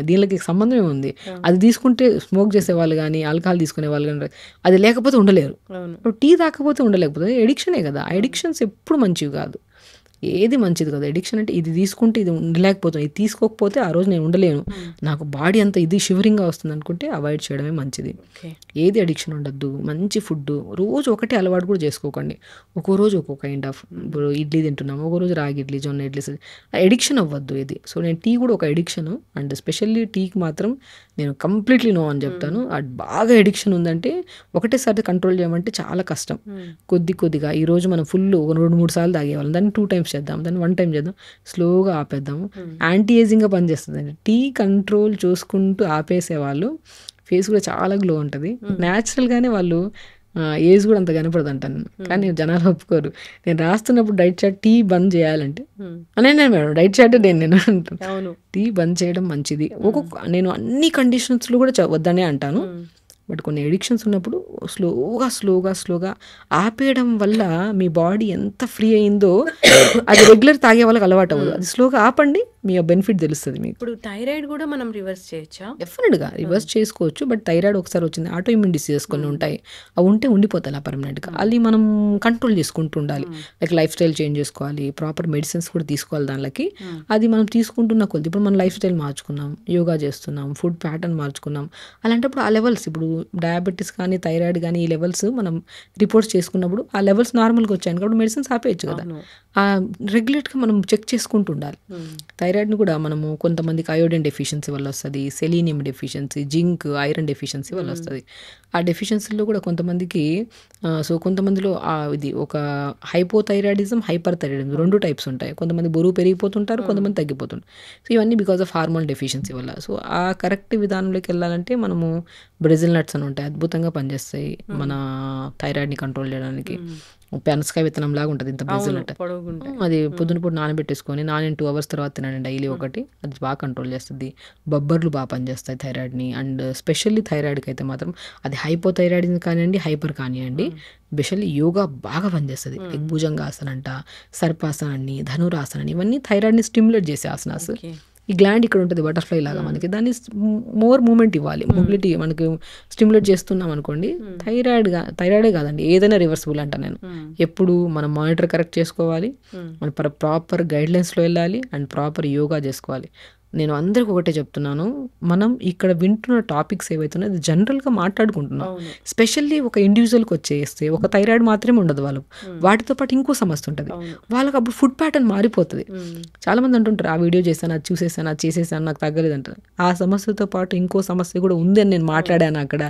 దీనికి సంబంధమే ఉంది. అది తీసుకుంటే స్మోక్ చేసేవాళ్ళు కానీ, ఆల్కహాల్ తీసుకునే వాళ్ళు కానీ, అది లేకపోతే ఉండలేరు. టీ తాకపోతే ఉండలేకపోతే ఎడిక్షనే కదా. ఆ ఎడిక్షన్స్ ఎప్పుడు మంచివి కాదు, ఏది మంచిది కదా. ఎడిక్షన్ అంటే ఇది తీసుకుంటే ఇది ఉండలేకపోతాను, ఇది తీసుకోకపోతే ఆ రోజు నేను ఉండలేను, నాకు బాడీ అంతా ఇది షివరింగ్గా వస్తుంది అనుకుంటే అవాయిడ్ చేయడమే మంచిది. ఏది అడిక్షన్ ఉండద్దు. మంచి ఫుడ్ రోజు ఒకటే అలవాటు కూడా చేసుకోకండి. ఒక్కో రోజు ఒక్కొక్క కైండ్ ఆఫ్, ఇప్పుడు ఇడ్లీ తింటున్నాము, ఒక రోజు రాగి ఇడ్లీ, జొన్న ఇడ్లీ, ఎడిక్షన్ అవ్వద్దు ఇది. సో నేను టీ కూడా ఒక ఎడిక్షన్, అండ్ స్పెషల్లీ టీకి మాత్రం నేను కంప్లీట్లీ నో అని చెప్తాను. అది బాగా ఎడిక్షన్ ఉందంటే ఒకటేసారి కంట్రోల్ చేయమంటే చాలా కష్టం. కొద్దిగా ఈరోజు మనం ఫుల్ 2-3 సార్లు తాగేవాళ్ళం, దాన్ని 2 టైమ్స్ చేద్దాం, దాన్ని 1 టైం చేద్దాం, స్లోగా ఆపేద్దాము. యాంటీ ఏజింగ్గా పనిచేస్తుంది. టీ కంట్రోల్ చూసుకుంటూ ఆపేసేవాళ్ళు ఫేస్ కూడా చాలా గ్లో ఉంటుంది. న్యాచురల్గానే వాళ్ళు ఏజ్ కూడా అంత కనపడదు అంటాను, కానీ జనాలు ఒప్పుకోరు. నేను రాస్తున్నప్పుడు డైట్ చార్ట్ టీ బంద్ చేయాలంటే నేను మేడం డైట్ చార్ట్ నేను అంటాను, టీ బంద్ చేయడం మంచిది. నేను అన్ని కండిషన్స్లో కూడా వద్దనే అంటాను. బట్ కొన్ని ఎడిక్షన్స్ ఉన్నప్పుడు స్లోగా ఆపేయడం వల్ల మీ బాడీ ఎంత ఫ్రీ అయిందో అది రెగ్యులర్ తాగే వాళ్ళకి అలవాటు అవ్వదు. అది స్లోగా ఆపండి, మీ బెనిఫిట్ తెలుస్తుంది మీకు. ఇప్పుడు థైరాయిడ్ కూడా మనం రివర్స్ చేయొచ్చా? డెఫినెట్గా రివర్స్ చేసుకోవచ్చు. బట్ థైరాయిడ్ ఒకసారి వచ్చింది, ఆటో ఇమ్యూన్ డిసీజెస్ కొన్ని ఉంటాయి, అవి ఉండిపోతాయి అలా పర్మనెంట్గా. అది మనం కంట్రోల్ చేసుకుంటూ ఉండాలి. లైక్ లైఫ్ స్టైల్ చేంజ్ చేసుకోవాలి, ప్రాపర్ మెడిసిన్స్ కూడా తీసుకోవాలి దానికి. అది మనం తీసుకుంటున్న కొద్ది, ఇప్పుడు మనం లైఫ్ స్టైల్ మార్చుకున్నాం, యోగా చేస్తున్నాం, ఫుడ్ ప్యాటర్న్ మార్చుకున్నాం, అలాంటప్పుడు ఆ లెవెల్స్, ఇప్పుడు డయాబెటీస్ కానీ థైరాయిడ్ కానీ ఈ లెవెల్స్ మనం రిపోర్ట్స్ చేసుకున్నప్పుడు ఆ లెవెల్స్ నార్మల్గా వచ్చాయి కాబట్టి మెడిసిన్స్ ఆపేయచ్చు కదా. రెగ్యులేట్గా మనం చెక్ చేసుకుంటూ ఉండాలి. థైరాయిడ్ని కూడా మనము కొంతమందికి అయోడిన్ డెఫిషియన్సీ వల్ల వస్తుంది, selenium deficiency, zinc, iron deficiency వల్ల వస్తుంది. ఆ డెఫిషియన్సీలో కూడా కొంతమందికి సో కొంతమందిలో ఇది ఒక హైపోథైరాయిడిజం, హైపర్ థైరాయిడిజం 2 టైప్స్ ఉంటాయి. కొంతమంది బరువు పెరిగిపోతుంటారు, కొంతమంది తగ్గిపోతుంటారు. సో ఇవన్నీ బికాస్ ఆఫ్ హార్మోన్ డెఫిషియన్సీ వల్ల. సో ఆ కరెక్ట్ విధానంలోకి వెళ్ళాలంటే మనము బ్రెజిల్ నట్స్ అని ఉంటాయి, అద్భుతంగా పనిచేస్తాయి మన థైరాయిడ్ని కంట్రోల్ చేయడానికి. పెనసకాయ విత్తనం లాగా ఉంటుంది ఇంత బ్రెజిల్ నట్. అది పొద్దున పూట నానబెట్టేసుకొని 2 hours తర్వాత తినండి డైలీ ఒకటి. అది బాగా కంట్రోల్ చేస్తుంది. బొబ్బర్లు బాగా పనిచేస్తాయి థైరాయిడ్ని. అండ్ స్పెషల్లీ థైరాయిడ్కి అయితే మాత్రం అది హైపోథైరాయిడిజం కానివ్వండి, హైపర్ కానివ్వండి, స్పెషల్లీ యోగా బాగా పనిచేస్తుంది. లైక్ భుజంగాసన అంట, సర్పాసన అని, ధనురాసన అని, ఇవన్నీ థైరాయిడ్ని స్టిమ్యులేట్ చేసే ఆసనాస్. ఈ గ్లాండ్ ఇక్కడ ఉంటుంది బటర్ఫ్లై లాగా, మనకి దాన్ని మోర్ మూమెంట్ ఇవ్వాలి, మొబిలిటీ మనకి స్టిమ్యులేట్ చేస్తున్నాం అనుకోండి. థైరాయిడే కాదండి, ఏదైనా రివర్సిబుల్ అంట నేను. ఎప్పుడు మనం మానిటర్ కరెక్ట్ చేసుకోవాలి, మన ప్రాపర్ గైడ్లైన్స్లో వెళ్ళాలి, అండ్ ప్రాపర్ యోగా చేసుకోవాలి. నేను అందరికి ఒకటే చెప్తున్నాను, మనం ఇక్కడ వింటున్న టాపిక్స్ ఏవైతున్నాయో అది జనరల్గా మాట్లాడుకుంటున్నాం. స్పెషల్లీ ఒక ఇండివిజువల్కి వచ్చేస్తే ఒక థైరాయిడ్ మాత్రమే ఉండదు వాళ్ళకు, వాటితో పాటు ఇంకో సమస్య ఉంటుంది వాళ్ళకి. అప్పుడు ఫుడ్ ప్యాటర్న్ మారిపోతుంది. చాలామంది అంటుంటారు, ఆ వీడియో చేశాను, అది చూసేసాను, అది చేసేసాను, నాకు తగ్గలేదు అంటారు. ఆ సమస్యతో పాటు ఇంకో సమస్య కూడా ఉంది అని నేను మాట్లాడాను అక్కడ.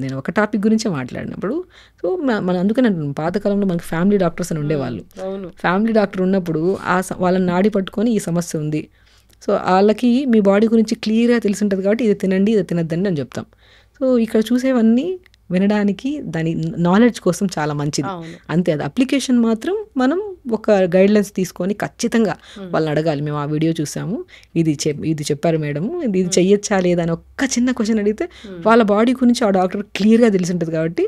నేను ఒక టాపిక్ గురించే మాట్లాడినప్పుడు. సో మనం అందుకని అంటున్నాం, పాతకాలంలో మనకి ఫ్యామిలీ డాక్టర్స్ అని ఉండేవాళ్ళు. ఫ్యామిలీ డాక్టర్ ఉన్నప్పుడు వాళ్ళని నాడి పట్టుకొని ఈ సమస్య ఉంది, సో వాళ్ళకి మీ బాడీ గురించి క్లియర్గా తెలిసి ఉంటుంది కాబట్టి ఇది తినండి, ఇది తినద్దండి అని చెప్తాం. సో ఇక్కడ చూసేవన్నీ వినడానికి దాని నాలెడ్జ్ కోసం చాలా మంచిది అంతే. అది అప్లికేషన్ మాత్రం మనం ఒక గైడ్లైన్స్ తీసుకొని ఖచ్చితంగా వాళ్ళని అడగాలి. మేము ఆ వీడియో చూసాము, ఇది చెప్పారు మేడం, ఇది చెయ్యొచ్చా లేదా అని ఒక్క చిన్న క్వశ్చన్ అడిగితే వాళ్ళ బాడీ గురించి ఆ డాక్టర్ క్లియర్గా తెలిసి ఉంటుంది కాబట్టి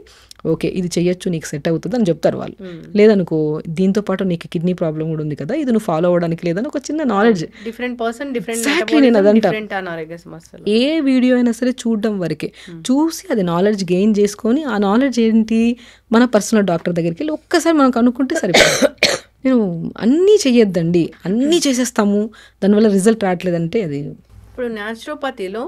ఓకే ఇది చెయ్యొచ్చు, నీకు సెట్ అవుతుంది అని చెప్తారు వాళ్ళు. లేదనుకో దీంతో పాటు నీకు కిడ్నీ ప్రాబ్లం కూడా ఉంది కదా, ఇది నువ్వు ఫాలో అవ్వడానికి లేదని ఒక చిన్న నాలెడ్జ్. నేను అదంటా, ఏ వీడియో అయినా సరే చూడడం వరకే, చూసి అది నాలెడ్జ్ గెయిన్ చేసుకొని ఆ నాలెడ్జ్ ఏంటి మన పర్సనల్ డాక్టర్ దగ్గరికి వెళ్ళి ఒక్కసారి మనకు అనుకుంటే సరిపోతుంది. నేను అన్నీ చెయ్యొద్దండి, అన్నీ చేసేస్తాము దానివల్ల రిజల్ట్ రావట్లేదంటే అది. ఇప్పుడు న్యాచురోపతిలో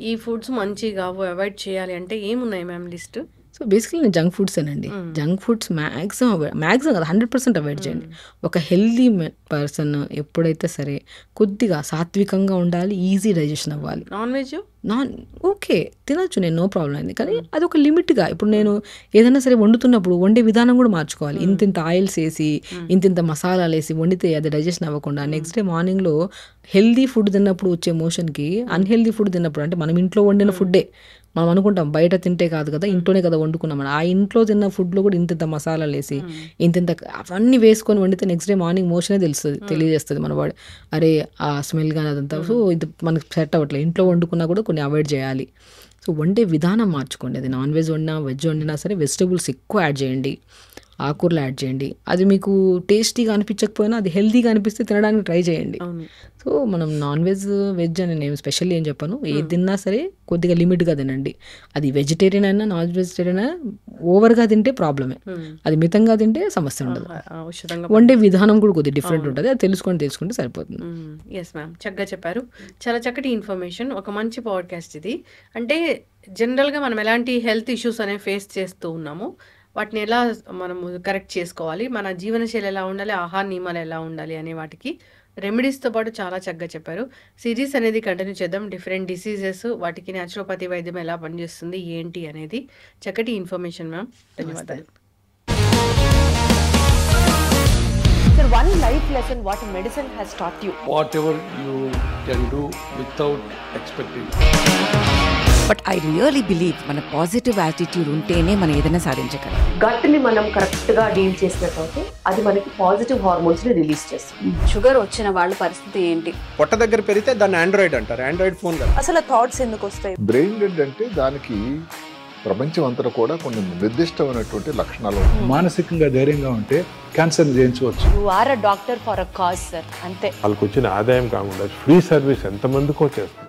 ఈ ఫుడ్స్ మంచిగా అవాయిడ్ చేయాలి అంటే ఏమున్నాయి మ్యామ్ లిస్ట్? సో బేసికలీ నేను జంక్ ఫుడ్స్ అనండి. జంక్ ఫుడ్స్ మ్యాక్సిమం కదా 100% అవాయిడ్ చేయండి. ఒక హెల్దీ పర్సన్ ఎప్పుడైతే సరే కొద్దిగా సాత్వికంగా ఉండాలి, ఈజీ డైజెషన్ అవ్వాలి. ఓకే తినొచ్చు, నేను నో ప్రాబ్లం అయింది, కానీ అది ఒక లిమిట్గా. ఇప్పుడు నేను ఏదైనా సరే వండుతున్నప్పుడు వండే విధానం కూడా మార్చుకోవాలి. ఇంతింత ఆయిల్స్ వేసి ఇంతింత మసాలాలు వేసి వండితే అది డైజెషన్ అవ్వకుండా నెక్స్ట్ డే మార్నింగ్లో హెల్దీ ఫుడ్ తిన్నప్పుడు వచ్చే మోషన్కి అన్హెల్దీ ఫుడ్ తిన్నప్పుడు, అంటే మనం ఇంట్లో వండిన ఫుడ్డే మనం అనుకుంటాం బయట తింటే కాదు కదా, ఇంట్లోనే కదా వండుకున్నాం, ఆ ఇంట్లో తిన్న ఫుడ్లో కూడా ఇంతింత మసాలాలు వేసి ఇంతింత అవన్నీ వేసుకొని వండితే నెక్స్ట్ డే మార్నింగ్ మోషనే తెలియజేస్తుంది మన బాడీ, అరే ఆ స్మెల్ కానీ అదంతా. సో ఇది మనకు సెట్ అవ్వట్లేదు. ఇంట్లో వండుకున్నా కూడా కొన్ని అవాయిడ్ చేయాలి. సో వండే విధానం మార్చుకోండి. అది నాన్ వెజ్ వండినా వెజ్ వండినా సరే వెజిటబుల్స్ ఎక్కువ యాడ్ చేయండి, ఆకుకూరలు యాడ్ చేయండి. అది మీకు టేస్టీగా అనిపించకపోయినా అది హెల్తీగా అనిపిస్తే తినడానికి ట్రై చేయండి. సో మనం నాన్ వెజ్ వెజ్ అని నేను స్పెషల్లీ ఏం చెప్పాను, ఏది తిన్నా సరే కొద్దిగా లిమిట్గా తినండి. అది వెజిటేరియన్ అయినా నాన్ వెజిటేరియన్ అయినా ఓవర్గా తింటే ప్రాబ్లమే, అది మితంగా తింటే సమస్య ఉండదు. వండే విధానం కూడా కొద్దిగా డిఫరెంట్ ఉంటుంది, అది తెలుసుకుంటే సరిపోతుంది. ఎస్ మ్యామ్, చక్కగా చెప్పారు, చాలా చక్కటి ఇన్ఫర్మేషన్. ఒక మంచి పాడ్కాస్ట్ ఇది. అంటే జనరల్గా మనం ఎలాంటి హెల్త్ ఇష్యూస్ అనేవి ఫేస్ చేస్తూ ఉన్నాము, వాటిని ఎలా మనము కరెక్ట్ చేసుకోవాలి, మన జీవనశైలి ఎలా ఉండాలి, ఆహార నియమాలు ఎలా ఉండాలి అనే వాటికి రెమెడీస్తో పాటు చాలా చక్కగా చెప్పారు. సిరీస్ అనేది కంటిన్యూ చేద్దాం, డిఫరెంట్ డిసీజెస్, వాటికి న్యాచురోపతి వైద్యం ఎలా పనిచేస్తుంది ఏంటి అనేది. చక్కటి ఇన్ఫర్మేషన్ మ్యామ్, ధన్యవాదాలు. Sir, one life lesson what medicine has taught you. Whatever you can do without expecting. But I really believe మన పాజిటివ్ యాటిట్యూడ్ ఉంటేనే మనం ఏదైనా సాధించగలం. గట్ని మనం కరెక్ట్గా డీల్ చేసినట్లయితే అది మనకి పాజిటివ్ హార్మోన్స్ని రిలీజ్ చేస్తుంది. షుగర్ వచ్చిన వాళ్ళ పరిస్థితి ఏంటి? పొట్ట దగ్గర పెరిగితే దాన్ని ఆండ్రాయిడ్ అంటారు, ఆండ్రాయిడ్ ఫోన్ కదా. అసలు థాట్స్ ఎందుకు వస్తాయి? బ్రెయిన్ డెడ్ అంటే దానికి ప్రపంచం అంతా కూడా కొన్ని నిర్దిష్టమైనటువంటి లక్షణాలు. మానసికంగా ధైర్యంగా ఉంటే క్యాన్సర్ జయించవచ్చు. You are a doctor for a cause sir, అంతే. వాళ్ళకి వచ్చిన ఆదాయం కాకుండా ఫ్రీ సర్వీస్ ఎంతమందికో చేస్తారు.